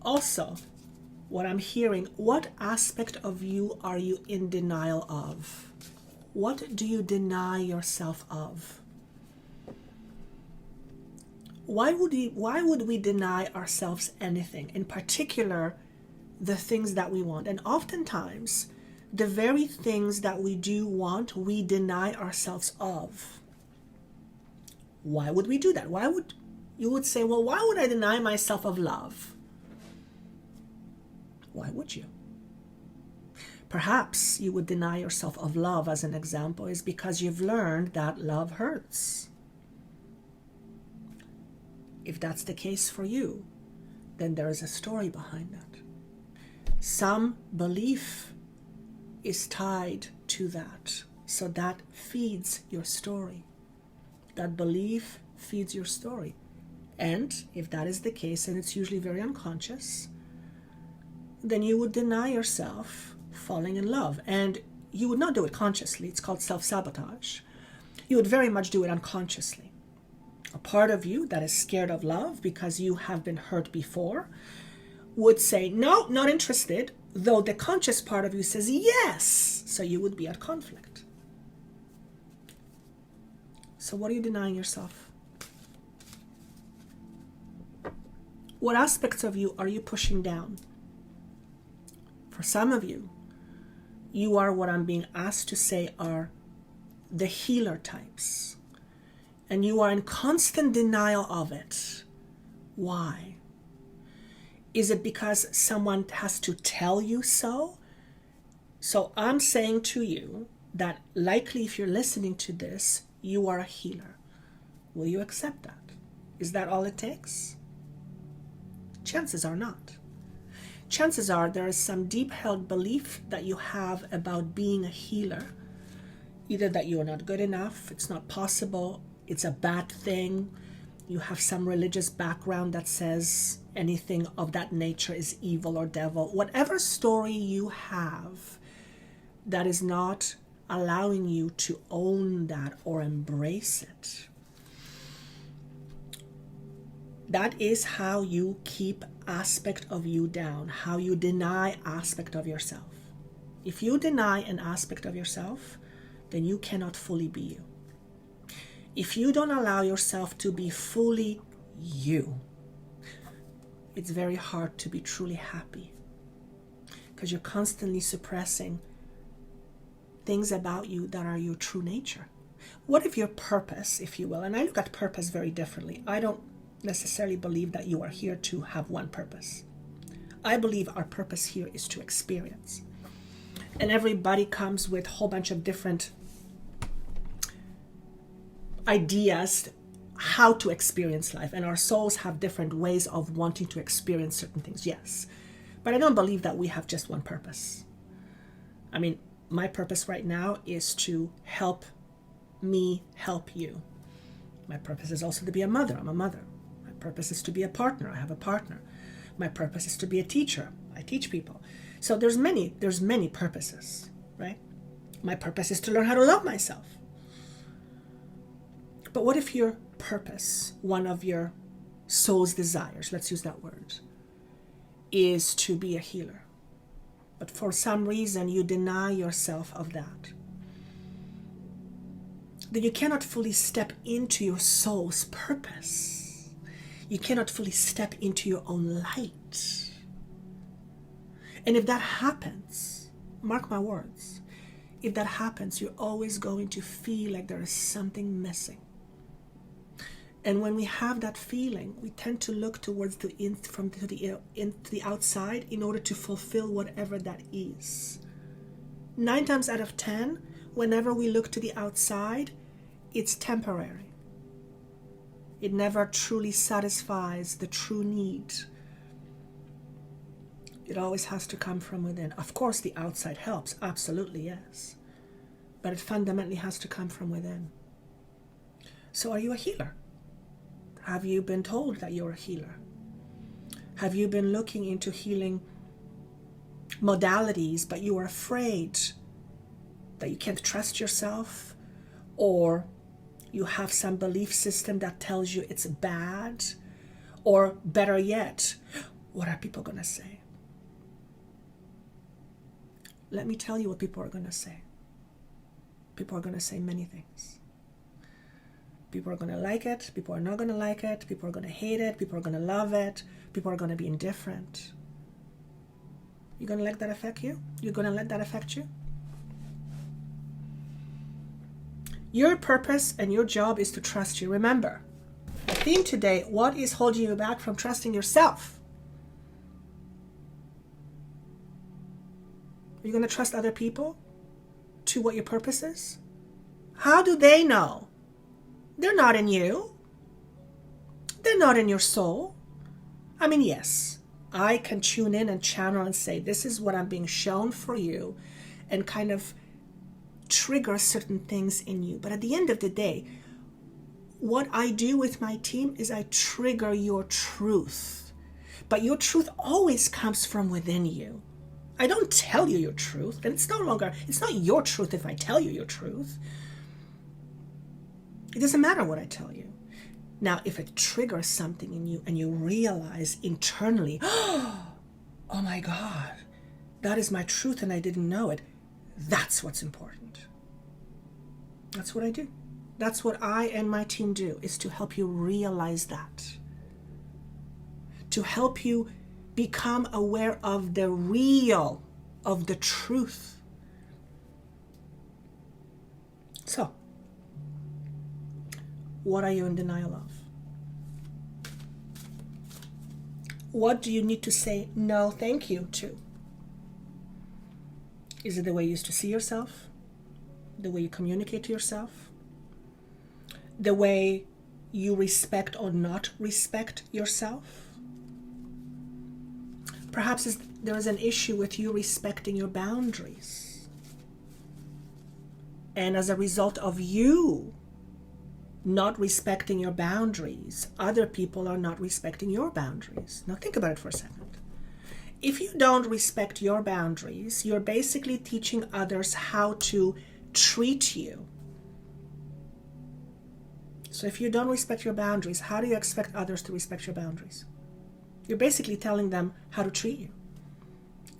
Speaker 1: Also, what I'm hearing, what aspect of you are you in denial of? What do you deny yourself of? Why would we deny ourselves anything, in particular, the things that we want? And oftentimes, the very things that we do want, we deny ourselves of. Why would we do that? You would say, well, why would I deny myself of love? Why would you? Perhaps you would deny yourself of love, as an example, is because you've learned that love hurts. If that's the case for you, then there is a story behind that. Some belief is tied to that. So that feeds your story. That belief feeds your story. And if that is the case, and it's usually very unconscious, then you would deny yourself falling in love. And you would not do it consciously. It's called self-sabotage. You would very much do it unconsciously. A part of you that is scared of love because you have been hurt before would say, no, not interested, though the conscious part of you says yes. So you would be at conflict. So what are you denying yourself? What aspects of you are you pushing down? For some of you, you are what I'm being asked to say are the healer types. And you are in constant denial of it. Why? Is it because someone has to tell you so? So I'm saying to you that likely if you're listening to this, you are a healer. Will you accept that? Is that all it takes? Chances are not. Chances are there is some deep-held belief that you have about being a healer Either that you are not good enough, it's not possible, it's a bad thing, you have some religious background that says anything of that nature is evil or devil. Whatever story you have that is not allowing you to own that or embrace it, that is how you keep aspect of you down, how you deny aspect of yourself. If you deny an aspect of yourself, then you cannot fully be you. If you don't allow yourself to be fully you, it's very hard to be truly happy, because you're constantly suppressing things about you that are your true nature. What if your purpose, if you will, and I look at purpose very differently. I don't necessarily believe that you are here to have one purpose. I believe our purpose here is to experience. And everybody comes with a whole bunch of different ideas how to experience life, and our souls have different ways of wanting to experience certain things, yes, but I don't believe that we have just one purpose. I mean, my purpose right now is to help me help you. My purpose is also to be a mother. I'm a mother. My purpose is to be a partner. I have a partner. My purpose is to be a teacher. I teach people. So there's many purposes, right? My purpose is to learn how to love myself. But what if your purpose, one of your soul's desires, let's use that word, is to be a healer, but for some reason you deny yourself of that? Then you cannot fully step into your soul's purpose. You cannot fully step into your own light. And if that happens, mark my words, if that happens, you're always going to feel like there is something missing. And when we have that feeling, we tend to look towards the outside in order to fulfill whatever that is. 9 times out of 10, whenever we look to the outside, it's temporary. It never truly satisfies the true need. It always has to come from within. Of course, the outside helps, absolutely, yes. But it fundamentally has to come from within. So are you a healer? Have you been told that you're a healer? Have you been looking into healing modalities, but you are afraid that you can't trust yourself, or you have some belief system that tells you it's bad, or better yet, what are people going to say? Let me tell you what people are going to say. People are going to say many things. People are going to like it. People are not going to like it. People are going to hate it. People are going to love it. People are going to be indifferent. You're going to let that affect you? You're going to let that affect you? Your purpose and your job is to trust you. Remember, the theme today, what is holding you back from trusting yourself? Are you going to trust other people to what your purpose is? How do they know? They're not in you. They're not in your soul. I mean, yes, I can tune in and channel and say, this is what I'm being shown for you, and kind of trigger certain things in you. But at the end of the day, what I do with my team is I trigger your truth. But your truth always comes from within you. I don't tell you your truth, and it's not your truth if I tell you your truth. It doesn't matter what I tell you. Now, if it triggers something in you and you realize internally, oh my God, that is my truth and I didn't know it, that's what's important. That's what I do. That's what I and my team do, is to help you realize that. To help you become aware of the real, of the truth. So, what are you in denial of? What do you need to say no, thank you to? Is it the way you used to see yourself? The way you communicate to yourself? The way you respect or not respect yourself? Perhaps there is an issue with you respecting your boundaries. And as a result of you not respecting your boundaries, other people are not respecting your boundaries. Now think about it for a second. If you don't respect your boundaries, you're basically teaching others how to treat you. So if you don't respect your boundaries, how do you expect others to respect your boundaries? You're basically telling them how to treat you.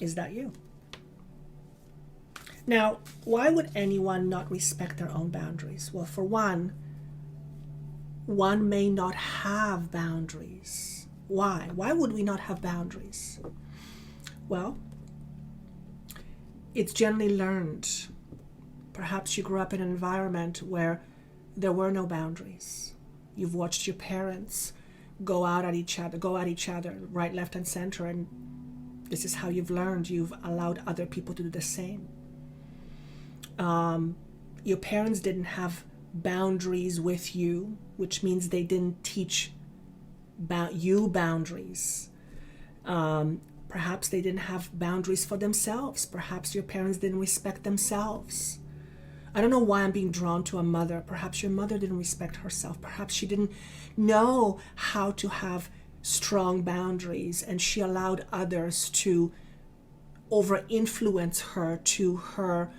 Speaker 1: Is that you? Now, why would anyone not respect their own boundaries? Well, for one may not have boundaries. Why? Why would we not have boundaries? Well, it's generally learned. Perhaps you grew up in an environment where there were no boundaries. You've watched your parents go at each other, right, left, and center, and this is how you've learned. You've allowed other people to do the same. Your parents didn't have boundaries with you, which means they didn't teach you boundaries. Perhaps they didn't have boundaries for themselves. Perhaps your parents didn't respect themselves. I don't know why I'm being drawn to a mother. Perhaps your mother didn't respect herself. Perhaps she didn't know how to have strong boundaries, and she allowed others to over-influence her to her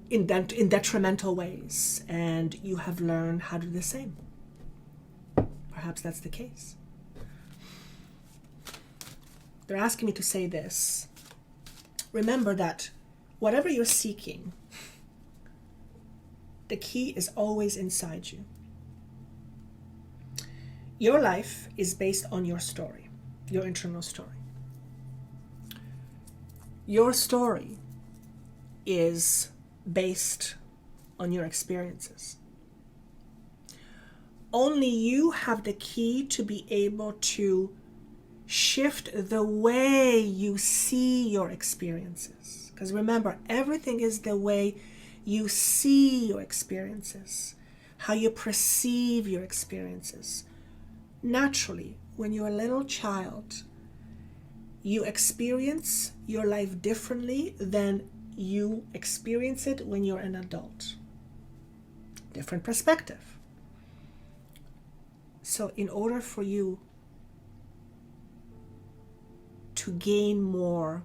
Speaker 1: in detrimental ways, and you have learned how to do the same. Perhaps that's the case. They're asking me to say this. Remember that whatever you're seeking, the key is always inside you. Your life is based on your story, your internal story. Your story is based on your experiences. Only you have the key to be able to shift the way you see your experiences. Because remember, everything is the way you see your experiences, how you perceive your experiences. Naturally, when you're a little child, you experience your life differently than you experience it when you're an adult. Different perspective. So in order for you to gain more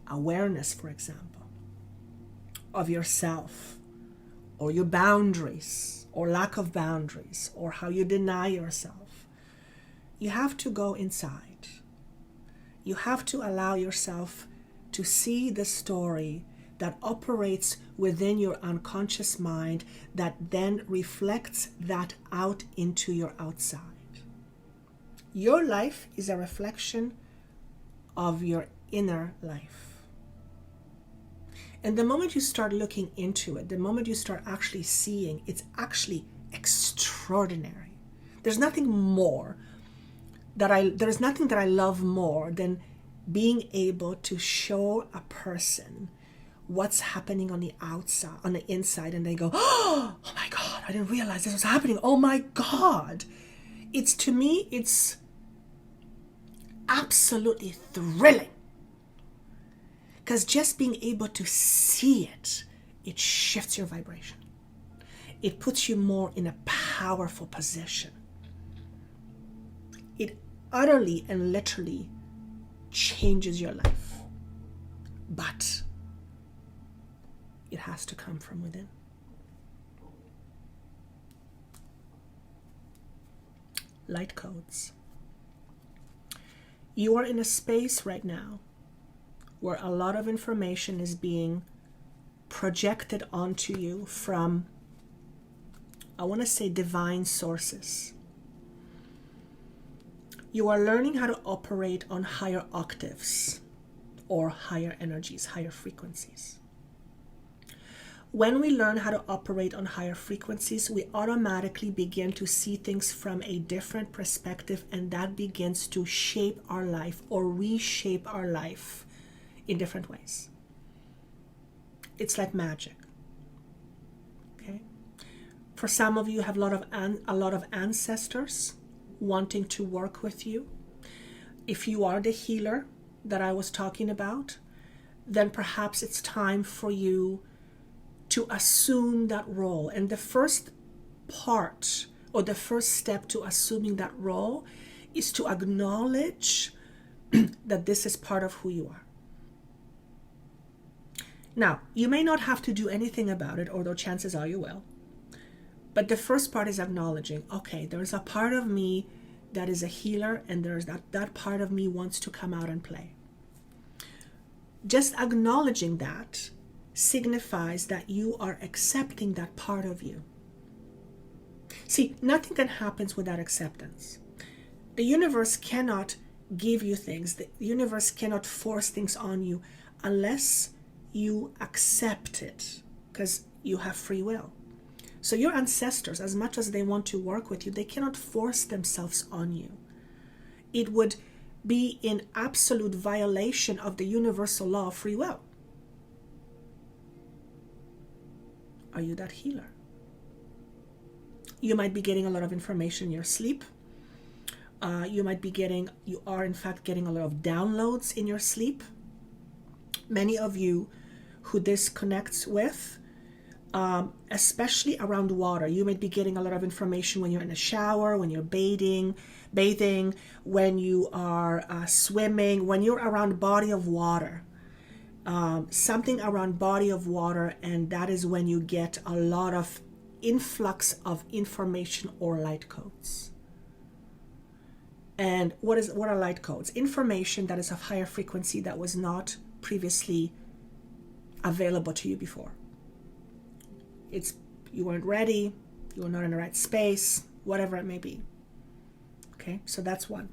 Speaker 1: awareness, for example, of yourself, or your boundaries, or lack of boundaries, or how you deny yourself, you have to go inside. You have to allow yourself to see the story that operates within your unconscious mind that then reflects that out into your outside. Your life is a reflection of your inner life. And the moment you start looking into it, the moment you start actually seeing, it's actually extraordinary. There's nothing that I love more than being able to show a person what's happening on the outside, on the inside, and they go, oh my God, I didn't realize this was happening. Oh my God. To me, it's absolutely thrilling. Because just being able to see it, it shifts your vibration. It puts you more in a powerful position. It utterly and literally changes your life. But it has to come from within. Light codes. You are in a space right now where a lot of information is being projected onto you from, I want to say, divine sources. You are learning how to operate on higher octaves or higher energies, higher frequencies. When we learn how to operate on higher frequencies, we automatically begin to see things from a different perspective, and that begins to shape our life or reshape our life in different ways. It's like magic. Okay? For some of you have a lot of ancestors wanting to work with you. If you are the healer that I was talking about, then perhaps it's time for you to assume that role. And the first part, or the first step to assuming that role, is to acknowledge that this is part of who you are. Now, you may not have to do anything about it, although chances are you will. But the first part is acknowledging, okay, there's a part of me that is a healer, and there's that part of me wants to come out and play. Just acknowledging that signifies that you are accepting that part of you. See, nothing can happen without acceptance. The universe cannot give you things. The universe cannot force things on you unless you accept it, because you have free will. So your ancestors, as much as they want to work with you, they cannot force themselves on you. It would be in absolute violation of the universal law of free will. Are you that healer? You might be getting a lot of information in your sleep. You are in fact getting a lot of downloads in your sleep. Many of you who this connects with, especially around water, you might be getting a lot of information when you're in a shower, when you're bathing, when you are swimming, when you're around body of water. Something around body of water, and that is when you get a lot of influx of information or light codes. And what are light codes? Information that is of higher frequency that was not previously available to you before. You weren't ready, you were not in the right space, whatever it may be. Okay, so that's one.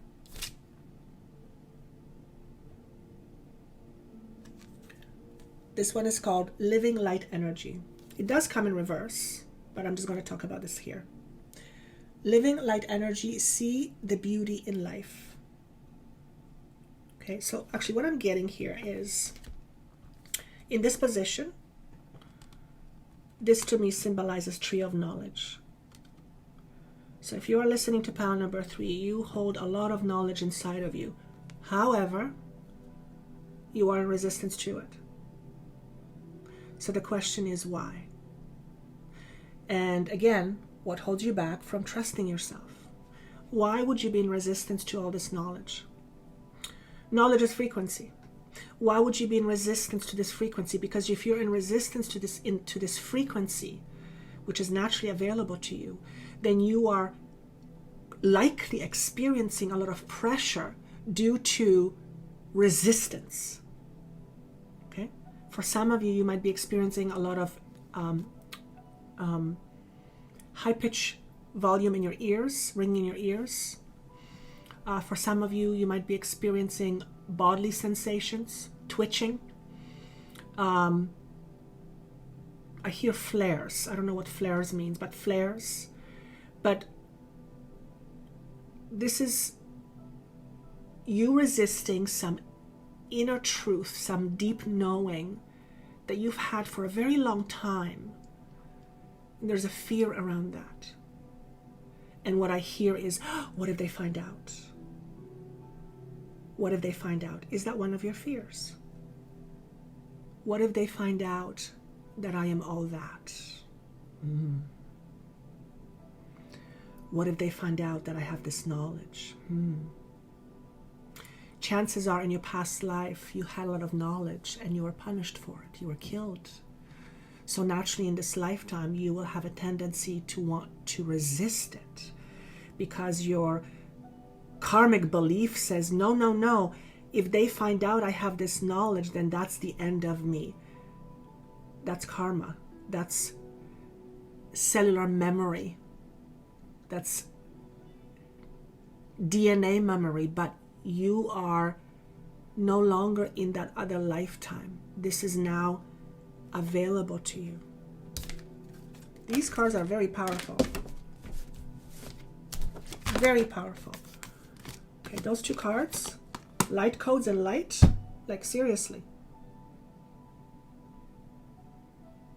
Speaker 1: This one is called living light energy. It does come in reverse, but I'm just going to talk about this here. Living light energy, see the beauty in life. Okay, so actually what I'm getting here is, in this position, this to me symbolizes tree of knowledge. So if you are listening to panel number 3, you hold a lot of knowledge inside of you. However, you are in resistance to it. So the question is why? And again, what holds you back from trusting yourself? Why would you be in resistance to all this knowledge? Knowledge is frequency. Why would you be in resistance to this frequency? Because if you're in resistance to this frequency, which is naturally available to you, then you are likely experiencing a lot of pressure due to resistance. Okay? For some of you, you might be experiencing a lot of high-pitch volume in your ears, ringing in your ears. For some of you, you might be experiencing bodily sensations, twitching. I hear flares. I don't know what flares means, but flares. But this is you resisting some inner truth, some deep knowing that you've had for a very long time. And there's a fear around that. And what I hear is, what if they find out? What if they find out? Is that one of your fears? What if they find out that I am all that? What if they find out that I have this knowledge? Chances are in your past life, you had a lot of knowledge and you were punished for it. You were killed. So naturally in this lifetime, you will have a tendency to want to resist it because your karmic belief says, no, no, no. If they find out I have this knowledge, then that's the end of me. That's karma. That's cellular memory. That's DNA memory. But you are no longer in that other lifetime. This is now available to you. These cards are very powerful. Very powerful. Okay, those two cards, light codes and light, like seriously.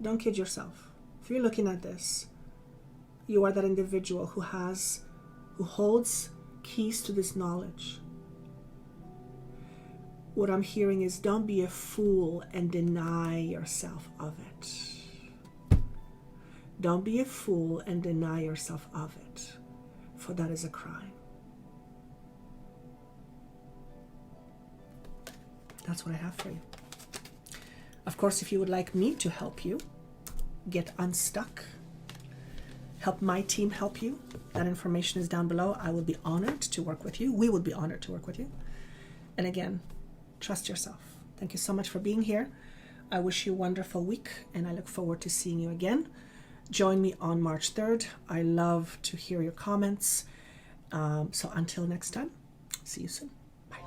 Speaker 1: Don't kid yourself. If you're looking at this, you are that individual who holds keys to this knowledge. What I'm hearing is don't be a fool and deny yourself of it. Don't be a fool and deny yourself of it, for that is a crime. That's what I have for you. Of course, if you would like me to help you get unstuck, help my team help you, that information is down below. I would be honored to work with you. We would be honored to work with you. And again, trust yourself. Thank you so much for being here. I wish you a wonderful week, and I look forward to seeing you again. Join me on March 3rd. I love to hear your comments. So until next time, see you soon. Bye.